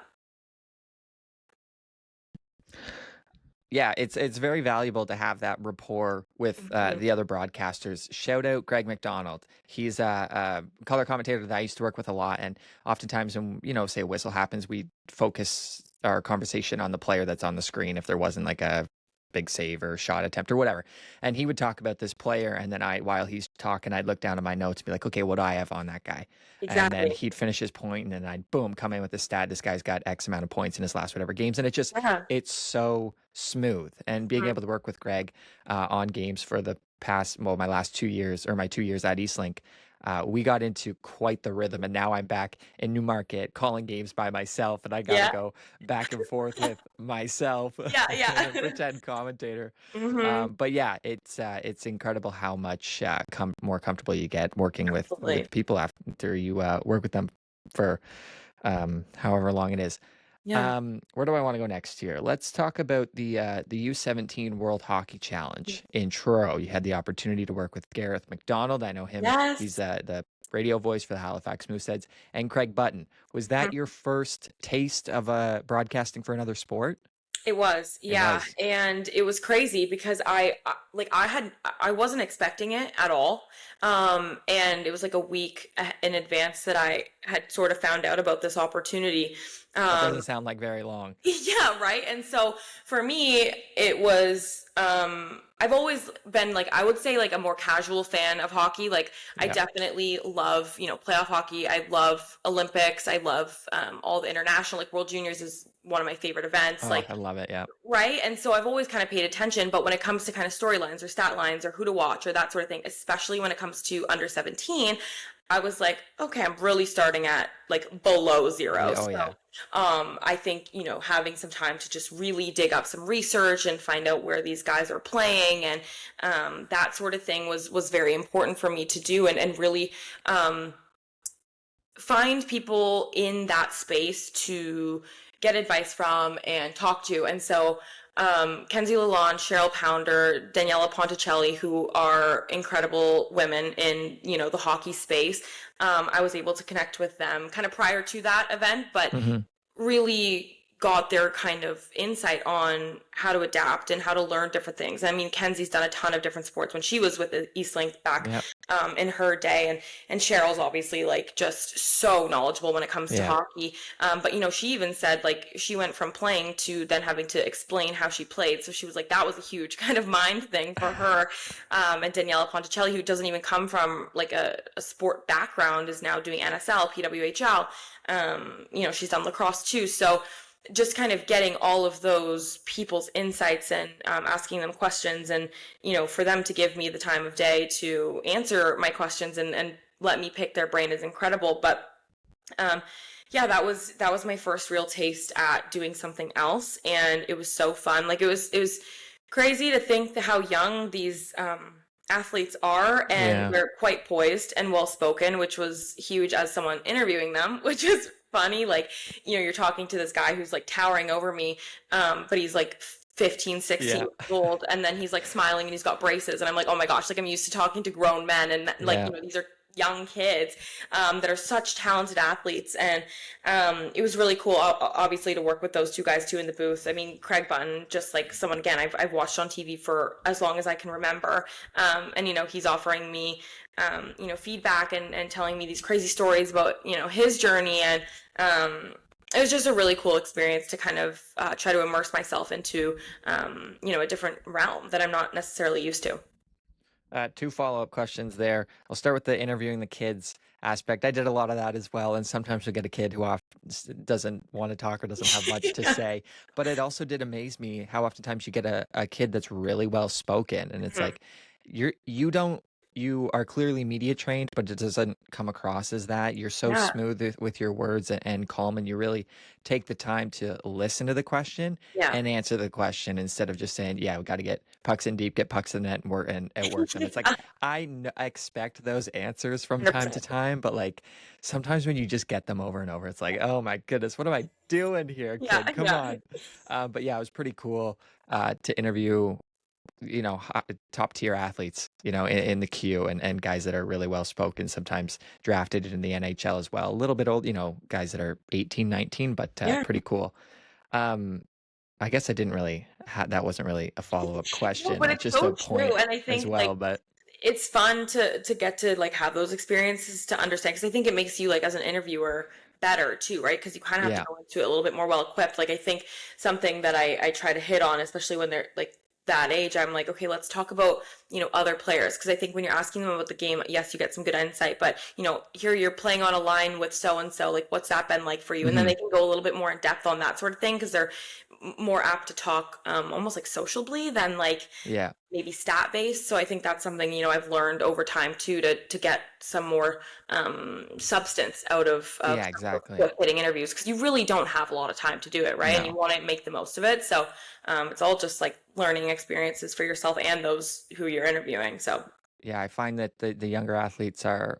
Yeah, it's very valuable to have that rapport with the other broadcasters. Shout out Greg McDonald. He's a color commentator that I used to work with a lot, and oftentimes when say a whistle happens, we focus our conversation on the player that's on the screen if there wasn't like a big save or shot attempt or whatever. And he would talk about this player, and then while he's talking, I'd look down at my notes and be like, okay, what do I have on that guy? Exactly. And then he'd finish his point, and then I'd boom come in with the stat. This guy's got X amount of points in his last whatever games, and it's so smooth. And being able to work with Greg on games for the past, my last 2 years, or my 2 years at Eastlink, we got into quite the rhythm, and now I'm back in Newmarket calling games by myself, and I gotta go back and forth with myself, pretend commentator. But yeah, it's incredible how much more comfortable you get working with people after you work with them for however long it is. Yeah. Where do I want to go next here? Let's talk about the U17 World Hockey Challenge in Truro. You had the opportunity to work with Gareth McDonald. I know him. Yes. He's the radio voice for the Halifax Mooseheads, and Craig Button. Was that your first taste of broadcasting for another sport? It was, yeah. It was. And it was crazy because I wasn't expecting it at all. And it was like a week in advance that I had sort of found out about this opportunity. That doesn't sound like very long. Yeah, right. And so for me, it was, I've always been like, I would say like a more casual fan of hockey. Like I definitely love, playoff hockey. I love Olympics. I love all the international, like World Juniors is one of my favorite events. Oh, I love it. Yeah. Right. And so I've always kind of paid attention, but when it comes to kind of storylines or stat lines or who to watch or that sort of thing, especially when it comes to under 17, I was like, okay, I'm really starting at like below zero. I think, having some time to just really dig up some research and find out where these guys are playing and that sort of thing was very important for me to do and really find people in that space to get advice from and talk to. And so Kenzie Lalonde, Cheryl Pounder, Daniela Ponticelli, who are incredible women in, the hockey space. I was able to connect with them kind of prior to that event, but really got their kind of insight on how to adapt and how to learn different things. I mean, Kenzie's done a ton of different sports when she was with the Eastlink back in her day. And Cheryl's obviously like just so knowledgeable when it comes to hockey. But, she even said like she went from playing to then having to explain how she played. So she was like, that was a huge kind of mind thing for her. And Daniela Ponticelli, who doesn't even come from like a sport background, is now doing NSL, PWHL. She's done lacrosse too. So just kind of getting all of those people's insights and asking them questions and, for them to give me the time of day to answer my questions and let me pick their brain is incredible. But um, yeah, that was my first real taste at doing something else, and it was so fun. Like it was crazy to think how young these athletes are, and Yeah. they're quite poised and well spoken, which was huge as someone interviewing them, which is funny. Like, you're talking to this guy who's like towering over me, but he's like 15, 16 Yeah. years old, and then he's like smiling and he's got braces, and I'm like, oh my gosh, like I'm used to talking to grown men, and like, Yeah. these are young kids that are such talented athletes. And it was really cool, obviously, to work with those two guys too in the booth. I mean, Craig Button, just like someone, again, I've watched on TV for as long as I can remember. And he's offering me feedback and telling me these crazy stories about his journey. And it was just a really cool experience to kind of try to immerse myself into a different realm that I'm not necessarily used to. Two follow-up questions there. I'll start with the interviewing the kids aspect. I did a lot of that as well, and sometimes you'll get a kid who often doesn't want to talk or doesn't have much to Yeah. say. But it also did amaze me how oftentimes you get a kid that's really well spoken, and it's Mhm. like you are clearly media trained, but it doesn't come across as that. You're so Yeah. smooth with your words and calm, and you really take the time to listen to the question Yeah. and answer the question instead of just saying, "Yeah, we got to get pucks in deep, get pucks in the net, and work them." It's like I expect those answers from time to 100%. time, but like sometimes when you just get them over and over, it's like, "Oh my goodness, what am I doing here, Yeah, kid? Come yeah. on!" But yeah, it was pretty cool to interview top tier athletes, in the queue and guys that are really well spoken, sometimes drafted in the NHL as well. A little bit old, guys that are 18, 19, but Yeah. pretty cool. Um, I guess I didn't really that wasn't really a follow-up No, question. but It's it's just a so true. point And I as think like well, but it's fun to get to like have those experiences to understand, because I think it makes you like as an interviewer better too, right? Because you kind of have to yeah. go into it a little bit more well equipped. Like I think something that I try to hit on, especially when they're like that age, I'm like, okay, let's talk about other players, because I think when you're asking them about the game, yes, you get some good insight, but here you're playing on a line with so and so, like what's that been like for you? And then Hmm. they can go a little bit more in depth on that sort of thing, because they're more apt to talk almost like sociably than like Yeah. maybe stat based. So I think that's something I've learned over time too, to get some more substance out of Yeah, some of exactly. those hitting interviews, because you really don't have a lot of time to do it, right? And you No. want to make the most of it. So it's all just like learning experiences for yourself and those who you're interviewing. So Yeah, I find that the younger athletes are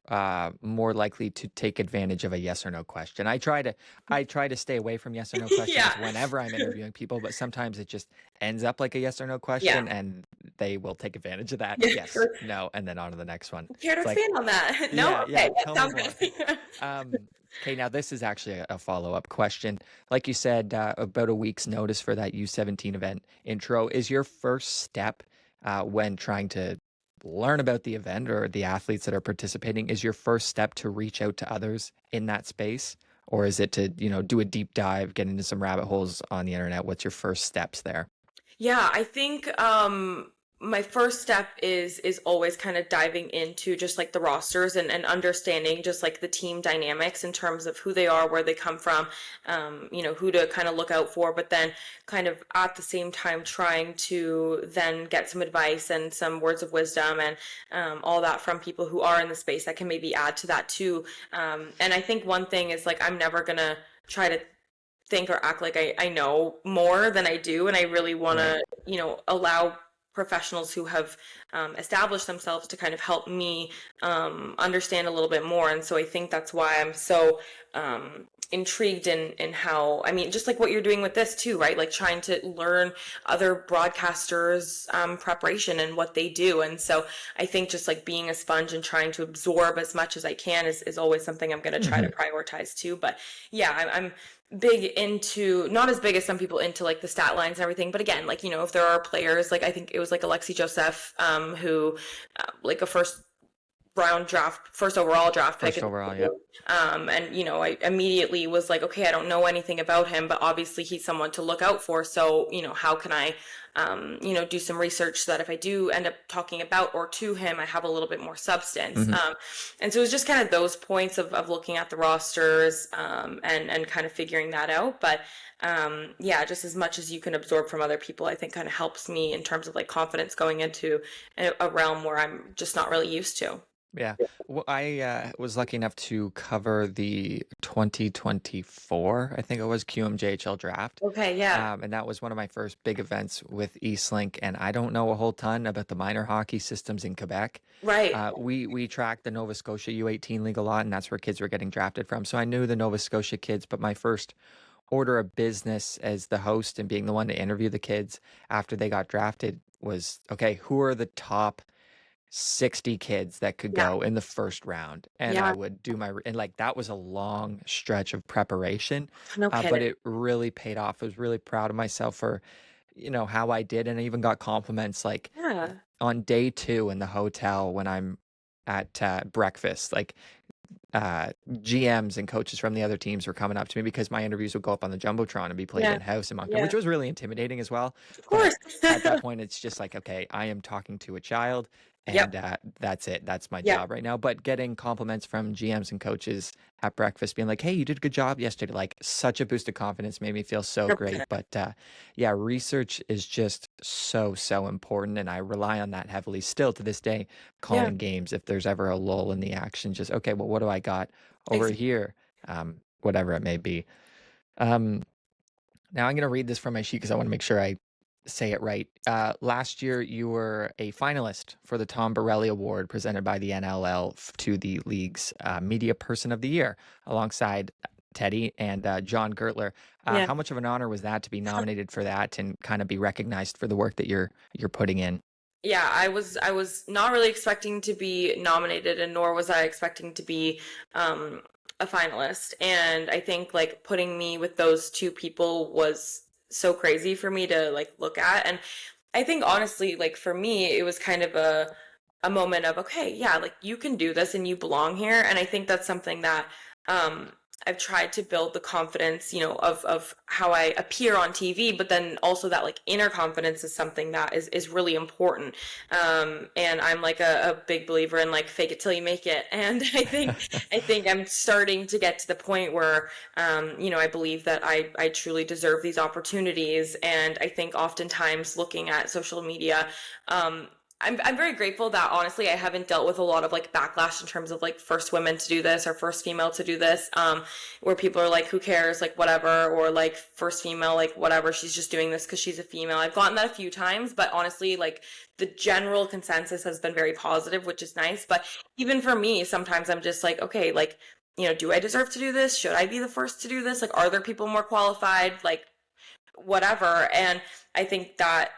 more likely to take advantage of a yes or no question. I try to stay away from yes or no yeah, questions whenever I'm interviewing people, but sometimes it just ends up like a yes or no yeah, question, and they will take advantage of that. yeah. Yes, no, and then on to the next one. Care to It's like, expand on that? No, yeah, okay, yeah, that tell me sounds more. good. Okay, now this is actually a follow-up question. Like you said, about a week's notice for that U17 event intro. Is your first step when trying to learn about the event or the athletes that are participating, is your first step to reach out to others in that space? Or is it to, do a deep dive, get into some rabbit holes on the internet? What's your first steps there? Yeah, I think my first step is always kind of diving into just like the rosters, and understanding just like the team dynamics in terms of who they are, where they come from, who to kind of look out for, but then kind of at the same time trying to then get some advice and some words of wisdom and all that from people who are in the space that can maybe add to that too. And I think one thing is like I'm never gonna try to think or act like I know more than I do. And I really want Right. to, allow professionals who have established themselves to kind of help me understand a little bit more. And so I think that's why I'm so intrigued in how, I mean, just like what you're doing with this too, right? Like trying to learn other broadcasters' preparation and what they do. And so I think just like being a sponge and trying to absorb as much as I can is always something I'm going to try to Hmm. prioritize too. But yeah, I'm big into, not as big as some people, into like the stat lines and everything, but again, like if there are players, like I think it was like Alexi Joseph, who like a first overall draft pick, First overall, yeah. and I immediately was like, okay, I don't know anything about him, but obviously he's someone to look out for. So how can I do some research so that if I do end up talking about or to him, I have a little bit more substance. Hmm. And so it was just kind of those points of looking at the rosters, and kind of figuring that out. But yeah, just as much as you can absorb from other people, I think kind of helps me in terms of like confidence going into a realm where I'm just not really used to. Yeah. Well, I was lucky enough to cover the 2024, I think it was QMJHL draft. Okay, yeah. And that was one of my first big events with Eastlink. And I don't know a whole ton about the minor hockey systems in Quebec. Right. We tracked the Nova Scotia U18 league a lot, and that's where kids were getting drafted from. So I knew the Nova Scotia kids, but my first order of business as the host and being the one to interview the kids after they got drafted was, okay, who are the top 60 kids that could Yeah. go in the first round? And I Yeah. would do and like that was a long stretch of preparation, No but kidding. it really paid off. I was really proud of myself for, how I did. And I even got compliments like Yeah. on day two in the hotel when I'm at breakfast, like GMs and coaches from the other teams were coming up to me because my interviews would go up on the Jumbotron and be played Yeah. in-house in Moncton, Yeah. which was really intimidating as well. Of But course. at that point, it's just like, okay, I am talking to a child, Yep. and that's it. That's my Yeah. job right now. But getting compliments from GMs and coaches at breakfast, being like, hey, you did a good job yesterday, like such a boost of confidence, made me feel so great. 100%. But yeah, research is just so, so important. And I rely on that heavily still to this day, Yeah. calling games. If there's ever a lull in the action, just, okay, well, what do I got over Exactly. here? Whatever it may be. Um, Now I'm going to read this from my sheet because I want to make sure I say it right. Last year, you were a finalist for the Tom Borrelli Award presented by the NLL to the league's Media Person of the Year, alongside Teddy and John Gertler. Yeah. How much of an honor was that to be nominated for that and kind of be recognized for the work that you're putting in? Yeah, I was not really expecting to be nominated, and nor was I expecting to be um a finalist. And I think like putting me with those two people was so crazy for me to like look at. And I think honestly, like for me, it was kind of a moment of, okay, yeah, like you can do this and you belong here. And I think that's something that um I've tried to build the confidence, of how I appear on TV, but then also that like inner confidence is something that is really important. And I'm like a big believer in like fake it till you make it. And I think I'm starting to get to the point where I believe that I truly deserve these opportunities. And I think oftentimes looking at social media, I'm very grateful that honestly I haven't dealt with a lot of like backlash in terms of like first women to do this or first female to do this, where people are like, who cares, like whatever, or like first female, like whatever, she's just doing this because she's a female. I've gotten that a few times, but honestly, like the general consensus has been very positive, which is nice. But even for me, sometimes I'm just like, okay, like, do I deserve to do this? Should I be the first to do this? Like, are there people more qualified? Like, whatever. And I think that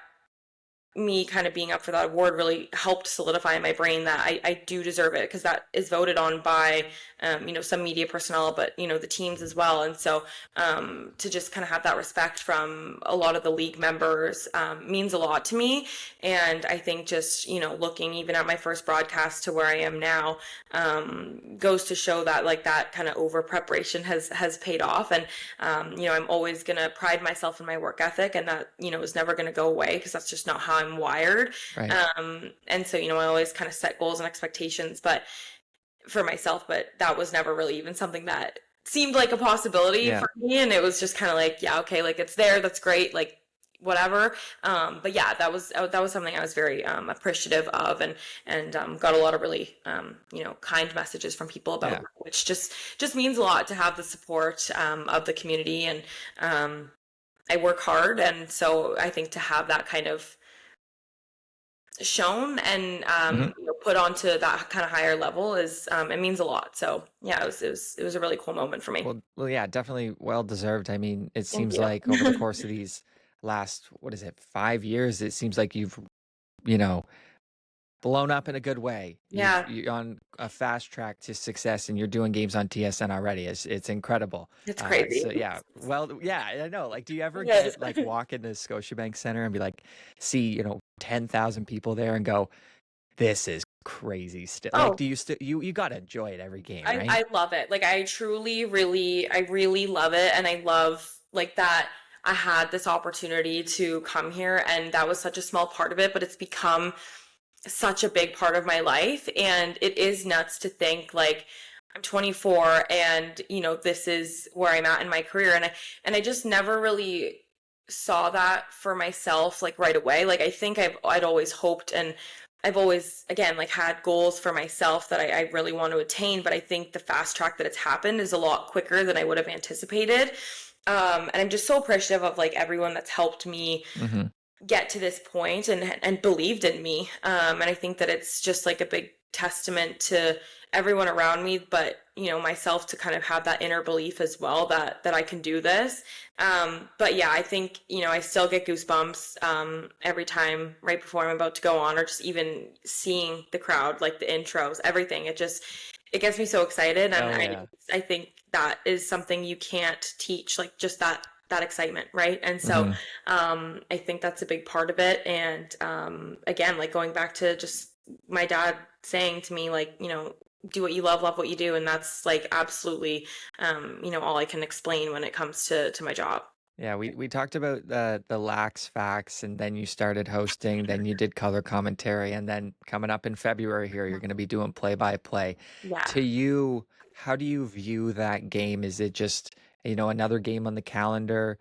me kind of being up for that award really helped solidify in my brain that I do deserve it, because that is voted on by some media personnel, but the teams as well. And so to just kind of have that respect from a lot of the league members means a lot to me. And I think just looking even at my first broadcast to where I am now, goes to show that like that kind of over preparation has paid off. And I'm always gonna pride myself in my work ethic, and that is never gonna go away, because that's just not how I'm wired. Right. And so I always kind of set goals and expectations, but for myself, but that was never really even something that seemed like a possibility Yeah. for me. And it was just kind of like, yeah, okay, like it's there, that's great, like whatever. But yeah, that was something I was very appreciative of, and got a lot of really kind messages from people about Yeah. it, which just means a lot to have the support of the community. And I work hard, and so I think to have that kind of shown and Mhm. put onto that kind of higher level is it means a lot. So yeah, it was a really cool moment for me. Well, yeah, definitely well deserved. I mean, it Thank seems you. like over the course of these last, what is it, 5 years, it seems like you've, you know, blown up in a good way. Yeah, You're on a fast track to success, and you're doing games on TSN already. It's incredible. it's crazy. So yeah, well, yeah, I know. Like, do you ever Yes. get like walk into Scotiabank Center and be like, see, 10,000 people there and go, this is crazy still. Like, Oh, do you still you got to enjoy it every game, I right? I love it. Like I truly, really, I really love it, and I love like that I had this opportunity to come here, and that was such a small part of it, but it's become such a big part of my life. And it is nuts to think like I'm 24, and this is where I'm at in my career. And I just never really saw that for myself like right away. Like I think I'd always hoped and I've always, again, like had goals for myself that I really want to attain, but I think the fast track that it's happened is a lot quicker than I would have anticipated. And I'm just so appreciative of like everyone that's helped me Hmm. get to this point and believed in me. And I think that it's just like a big testament to everyone around me, but myself, to kind of have that inner belief as well that I can do this. But yeah, I think I still get goosebumps every time right before I'm about to go on, or just even seeing the crowd, like the intros, everything. It gets me so excited, and Oh yeah. I think that is something you can't teach, like just that excitement, right? And so Hmm. I think that's a big part of it. And again, like going back to just my dad saying to me, like, do what you love what you do. And that's like absolutely, all I can explain when it comes to my job. Yeah, we talked about the Lax Facts, and then you started hosting, then you did color commentary, and then coming up in February here, you're going to be doing play-by-play. Yeah. To you, how do you view that game? Is it just, another game on the calendar,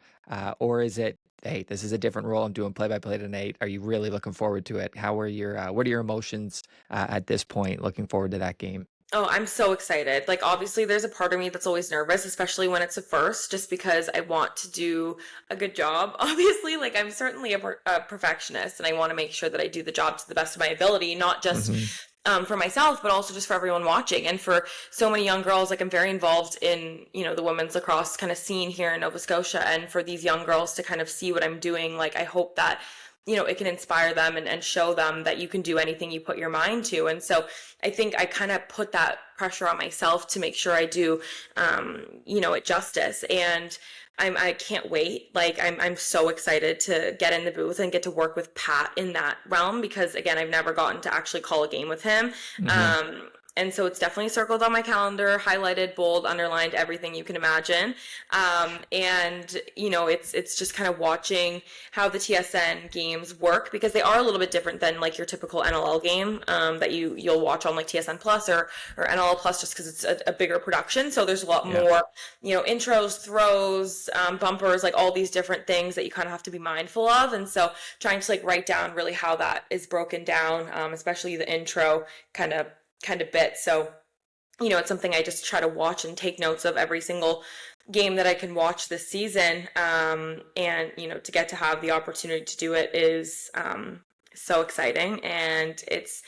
or is it, hey, this is a different role, I'm doing play-by-play tonight? Are you really looking forward to it? How are what are your emotions at this point, looking forward to that game? Oh, I'm so excited. Like, obviously, there's a part of me that's always nervous, especially when it's a first, just because I want to do a good job. Obviously, like, I'm certainly a perfectionist, and I want to make sure that I do the job to the best of my ability, not just Hmm. for myself, but also just for everyone watching. And for so many young girls, like, I'm very involved in, the women's lacrosse kind of scene here in Nova Scotia. And for these young girls to kind of see what I'm doing, like, I hope that it can inspire them and show them that you can do anything you put your mind to. And so I think I kind of put that pressure on myself to make sure I do, it justice. And I can't wait. Like I'm so excited to get in the booth and get to work with Pat in that realm, because again, I've never gotten to actually call a game with him. Hmm. And so it's definitely circled on my calendar, highlighted, bold, underlined, everything you can imagine. And it's just kind of watching how the TSN games work, because they are a little bit different than like your typical NLL game that you'll watch on like TSN Plus or NLL Plus, just because it's a bigger production. So there's a lot Yeah. more, intros, throws, bumpers, like all these different things that you kind of have to be mindful of. And so trying to like write down really how that is broken down, especially the intro kind of bit. So, it's something I just try to watch and take notes of every single game that I can watch this season. And, to get to have the opportunity to do it is so exciting. And it's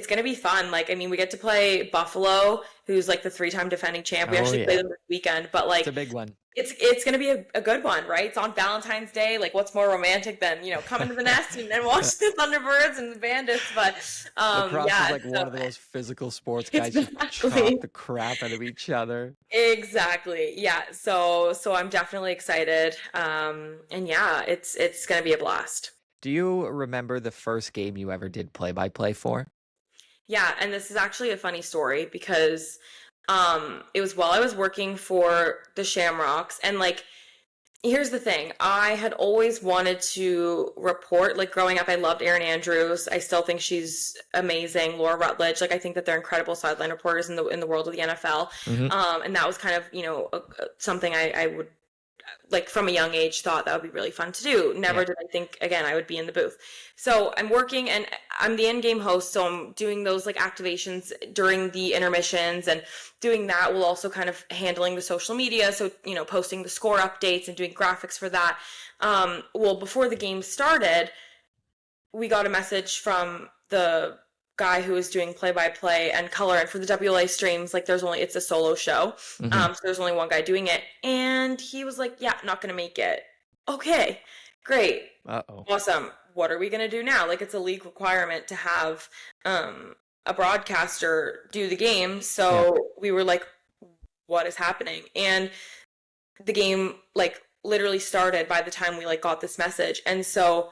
going to be fun. Like, I mean, we get to play Buffalo, who's like the 3-time defending champ. We Oh actually play yeah, them this weekend, but it's a like, big one. it's going to be a good one, right? It's on Valentine's Day. Like, what's more romantic than, coming to the nest and then watch the Thunderbirds and the Bandits? But, Lacrosse is yeah, like one so of the most physical sports. Guys just chop exactly. the crap out of each other. Exactly. Yeah. So I'm definitely excited. And yeah, it's going to be a blast. Do you remember the first game you ever did play-by-play for? Yeah, and this is actually a funny story because it was while I was working for the Shamrocks, and like here's the thing. I had always wanted to report. Like growing up, I loved Erin Andrews. I still think she's amazing. Laura Rutledge. Like I think that they're incredible sideline reporters in the world of the NFL. Hmm. And that was kind of something I would like from a young age thought that would be really fun to do. Yeah. Never did I think again I would be in the booth. So I'm working and I'm the in-game host, so I'm doing those like activations during the intermissions and doing that while also kind of handling the social media. So, posting the score updates and doing graphics for that. Well, before the game started, we got a message from the guy who was doing play-by-play and color, and for the WLA streams, like it's a solo show, Hmm. so there's only one guy doing it, and he was like, yeah, not gonna make it. Okay, great, Uh-oh. awesome, what are we gonna do now? Like it's a league requirement to have a broadcaster do the game, Yeah. so we were like, what is happening? And the game like literally started by the time we like got this message. And so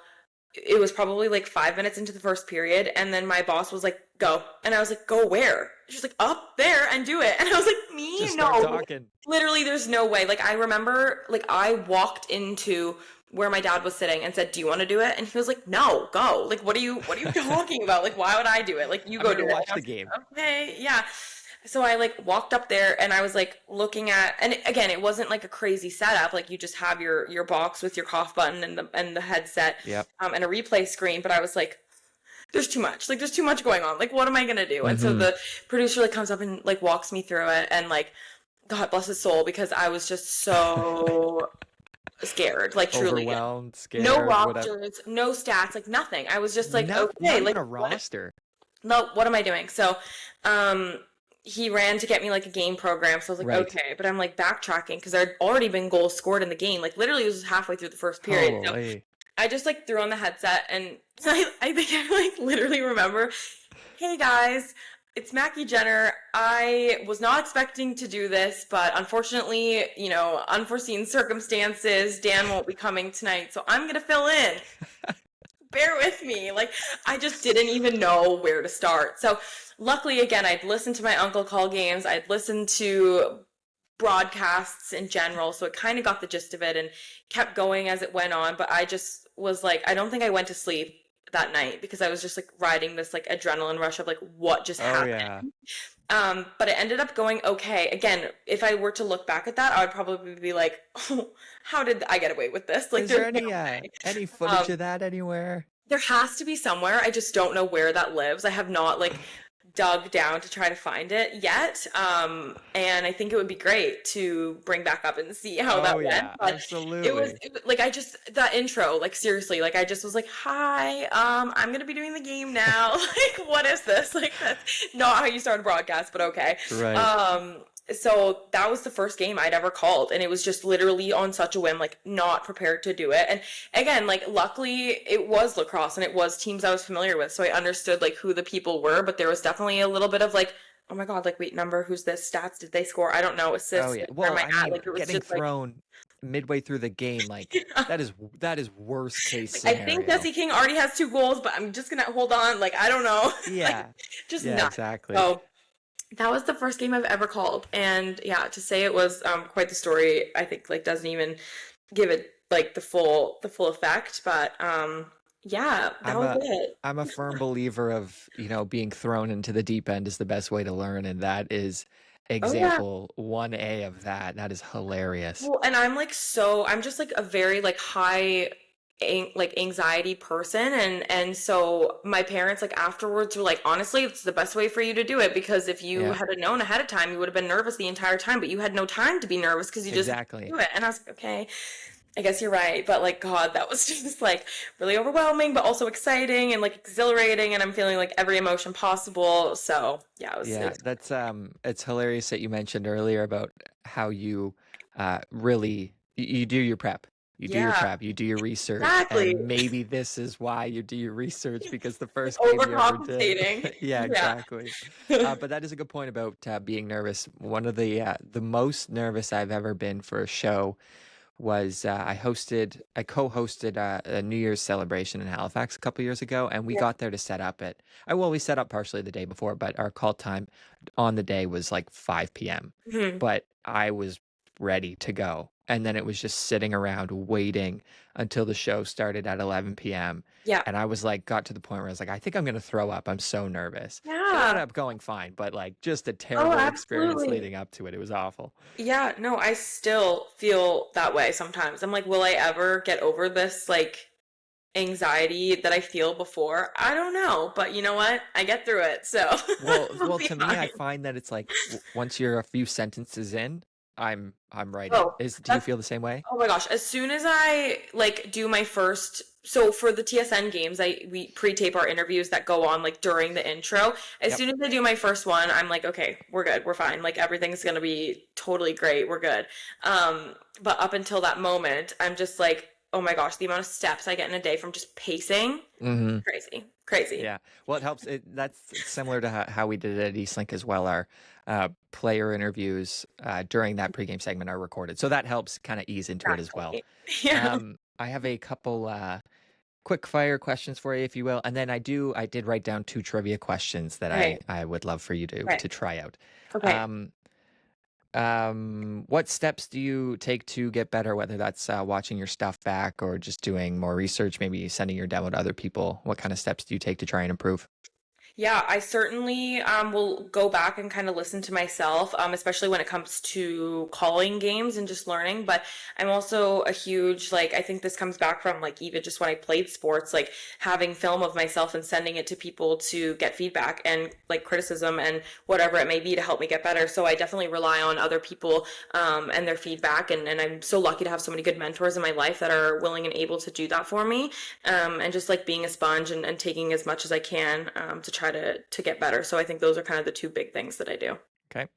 it was probably like 5 minutes into the first period, and then my boss was like, go. And I was like, go where? She was like, up there and do it. And I was like, me? Just start No. talking. Literally, there's no way. Like I remember like I walked into where my dad was sitting and said, do you want to do it? And he was like, no, go. Like what are you talking about? Like why would I do it? Like you I'm go here do to it. watch And I the was game. like, okay, yeah. So I like walked up there and I was like looking at, and again, it wasn't like a crazy setup. Like you just have your box with your cough button and the headset, Yep. and a replay screen. But I was like, there's too much. Like there's too much going on. Like what am I gonna do? And so Mm-hmm. the producer like comes up and like walks me through it, and like God bless his soul because I was just so scared, like truly. Overwhelmed, No scared, whatever. rosters, no stats, like nothing. I was just like, okay, Not like even a what? roster. No, what am I doing? So, um, he ran to get me like a game program. So I was like, Right. okay, but I'm like backtracking because there'd already been goals scored in the game. Like literally, it was halfway through the first period. So Holy. I just like threw on the headset and I think I like literally remember, hey guys, it's Maki Jenner. I was not expecting to do this, but unfortunately, unforeseen circumstances, Dan won't be coming tonight, so I'm gonna fill in. Bear with me. Like, I just didn't even know where to start. So, luckily, again, I'd listened to my uncle call games, I'd listened to broadcasts in general, so it kind of got the gist of it and kept going as it went on. But I just was like, I don't think I went to sleep that night because I was just like riding this like adrenaline rush of like what just Oh happened. yeah. But it ended up going okay. Again, if I were to look back at that, I would probably be like, oh, how did I get away with this? Like, Is there there's no way. any Um, footage of that anywhere? there has to be somewhere. I just don't know where that lives. I have not like dug down to try to find it yet. And I think it would be great to bring back up and see how that Oh went. yeah, But absolutely. like I just that intro, like seriously, like I just was like, "Hi, I'm gonna be doing the game now." Like, what is this? Like that's not how you start a broadcast, but okay. Right. So that was the first game I'd ever called, and it was just literally on such a whim, like not prepared to do it. And again, like luckily it was lacrosse and it was teams I was familiar with, so I understood like who the people were, but there was definitely a little bit of like, oh my God, like wait, number, who's this? Stats, did they score? I don't know, Oh assists, yeah. like, where am Well, I I at? mean, Like it was getting just like thrown midway through the game, like that is worst case I think scenario. Jesse King already has 2 goals, but I'm just gonna hold on. Like I don't know, like Yeah. just Yeah, nuts. exactly. So that was the first game I've ever called, and yeah, to say it was quite the story, I think like doesn't even give it like the full effect. But yeah, that I'm was a it. I'm a firm believer of, being thrown into the deep end is the best way to learn, and that is Oh yeah. example 1A of that. That is hilarious. Well, and I'm just like a very like high like anxiety person, and so my parents like afterwards were like, honestly, it's the best way for you to do it because if you Yeah, had known ahead of time, you would have been nervous the entire time, but you had no time to be nervous because you just had to exactly. do it. And I was like, okay, I guess you're right. But like, God, that was just like really overwhelming, but also exciting and like exhilarating. And I'm feeling like every emotion possible. So yeah, it Yeah, was, that's it's hilarious that you mentioned earlier about how you really you do your prep. You do your yeah, prep, you do your research, exactly. and maybe this is why you do your research because the first game you ever did. Overcompensating. Yeah, Yeah. exactly. But that is a good point about being nervous. One of the most nervous I've ever been for a show was I co-hosted a New Year's celebration in Halifax a couple years ago, and we Yeah. got there to set up it. Well, we set up partially the day before, but our call time on the day was like 5 p.m. Mhm. But I was ready to go, and then it was just sitting around waiting until the show started at 11 p.m. Yeah. And I was like, got to the point where I was like, I think I'm gonna throw up. I'm so nervous. It Yeah. ended up going fine, but like just a Oh, terrible experience absolutely. leading up to it. It was awful. Yeah, no, I still feel that way sometimes. I'm like, will I ever get over this like anxiety that I feel before? I don't know, but you know what? I get through it, so I'll Well, be to me, I fine. find that it's like once you're a few sentences in, I'm right in. Oh, Do you that's feel the same way? oh my gosh. As soon as I like do my first so for the TSN games, we pre-tape our interviews that go on like during the intro. As Yep. soon as I do my first one, I'm like, okay, we're good, we're fine. Like everything's gonna be totally great, we're good. But up until that moment, I'm just like, oh my gosh, the amount of steps I get in a day from just pacing, Hmm. crazy, crazy. Yeah. Well, it helps. That's similar to how we did it at Eastlink as well. Our player interviews during that pregame segment are recorded, so that helps kind of ease into it as well. Exactly. Yeah. I have a couple quick fire questions for you, if you will, and then I did write down two trivia questions that Okay. I would love for you Okay. to try out. Okay. Um, what steps do you take to get better, whether that's watching your stuff back or just doing more research, maybe sending your demo to other people? What kind of steps do you take to try and improve? Yeah, I certainly will go back and kind of listen to myself, especially when it comes to calling games and just learning. But I'm also a huge, like, I think this comes back from like even just when I played sports, like having film of myself and sending it to people to get feedback and like criticism and whatever it may be to help me get better. So I definitely rely on other people and their feedback. And I'm so lucky to have so many good mentors in my life that are willing and able to do that for me. And just like being a sponge and taking as much as I can to try to get better. So I think those are kind of the two big things that I do. Okay.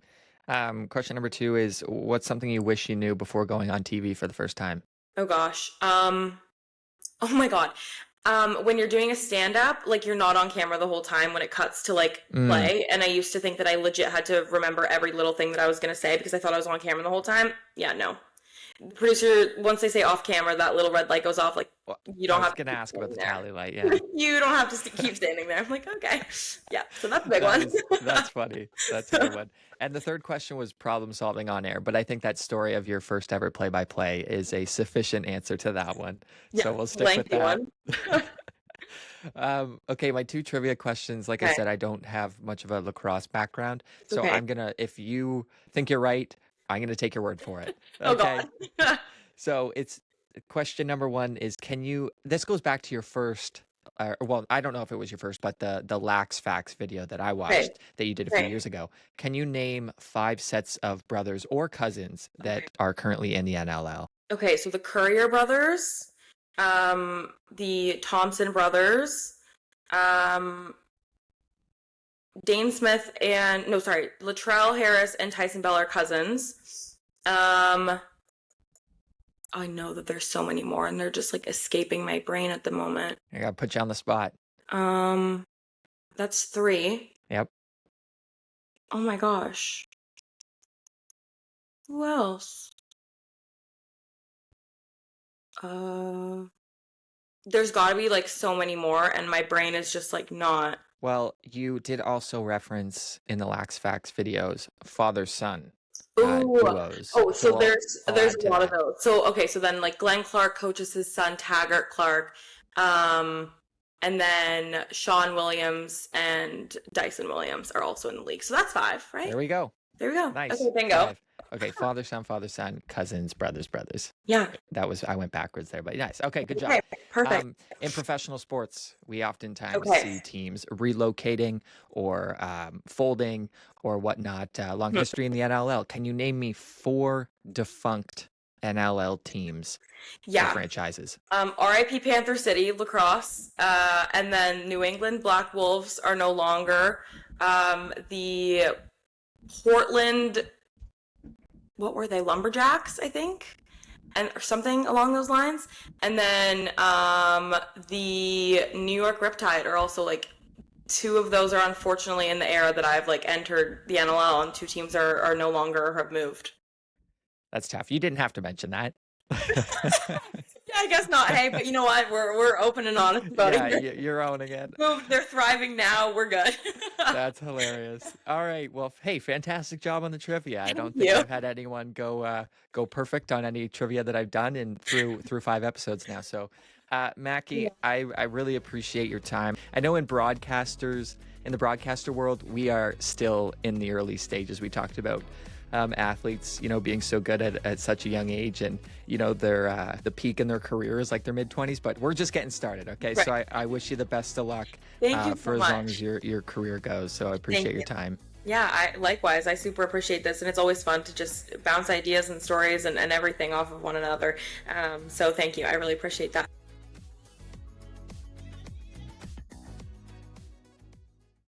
Question number 2 is, what's something you wish you knew before going on TV for the first time? Oh gosh. Oh my God. When you're doing a stand-up, like you're not on camera the whole time when it cuts to like play. And I used to think that I legit had to remember every little thing that I was going to say because I thought I was on camera the whole time. Yeah, no. Producer, once they say off camera, that little red light goes off. Like, you don't have to. I was going to ask about the tally light. Yeah. You don't have to keep standing there. I'm like, okay. Yeah. So that's a big one. That's funny. That's a good one. And the third question was problem solving on air. But I think that story of your first ever play by play is a sufficient answer to that one. Yeah, so we'll stick with that. One. Okay, my 2 trivia questions. Like I said, I don't have much of a lacrosse background. So Okay. I'm going to, if you think you're right, I'm going to take your word for it. Oh Okay. God. So it's question number 1 is, this goes back to your first, well, I don't know if it was your first, but the Lax Facts video that I watched that you did a few years ago. Can you name 5 sets of brothers or cousins that are currently in the NLL? Okay, so the Courier brothers, the Thompson brothers, Dane Smith and no, sorry, Latrell Harris and Tyson Bell are cousins. I know that there's so many more, and they're just like escaping my brain at the moment. I gotta put you on the spot. That's 3. Yep. Oh my gosh. Who else? There's got to be like so many more, and my brain is just like not. Well, you did also reference in the Lax Facts videos father-son Ooh. duos. Oh, so I'll there's add a to lot of that. those. So okay, so then like Glenn Clark coaches his son Taggart Clark, and then Sean Williams and Dyson Williams are also in the league. So that's 5, right? There we go. There we go. Nice. Okay, bingo. 5. Okay, father-son, cousins, brothers. Yeah. I went backwards there, but nice. Okay, good job. Okay, perfect. In professional sports, we oftentimes Okay. see teams relocating or folding or whatnot. Long history in the NLL. Can you name me 4 defunct NLL teams or Yeah. franchises? RIP Panther City Lacrosse, and then New England Black Wolves are no longer. The Portland, what were they? Lumberjacks, I think, and or something along those lines. And then the New York Riptide are also like 2 of those are unfortunately in the era that I've like entered the NLL, and 2 teams are no longer or have moved. That's tough. You didn't have to mention that. Yeah, I guess not. Hey, but you know what? We're open and honest about it. Yeah, you're owning it. They're thriving now. We're good. That's hilarious. All right. Well, hey, fantastic job on the trivia. I don't think you. I've had anyone go perfect on any trivia that I've done through 5 episodes now. So, Maki, I really appreciate your time. I know in the broadcaster world, we are still in the early stages. We talked about athletes, being so good at such a young age, and their the peak in their career is like their mid-20s, but we're just getting started. Okay, Right. so I wish you the best of luck Thank you for so as long much. as your career goes. So I appreciate your time. Yeah, likewise. I super appreciate this, and it's always fun to just bounce ideas and stories and everything off of one another. So thank you. I really appreciate that.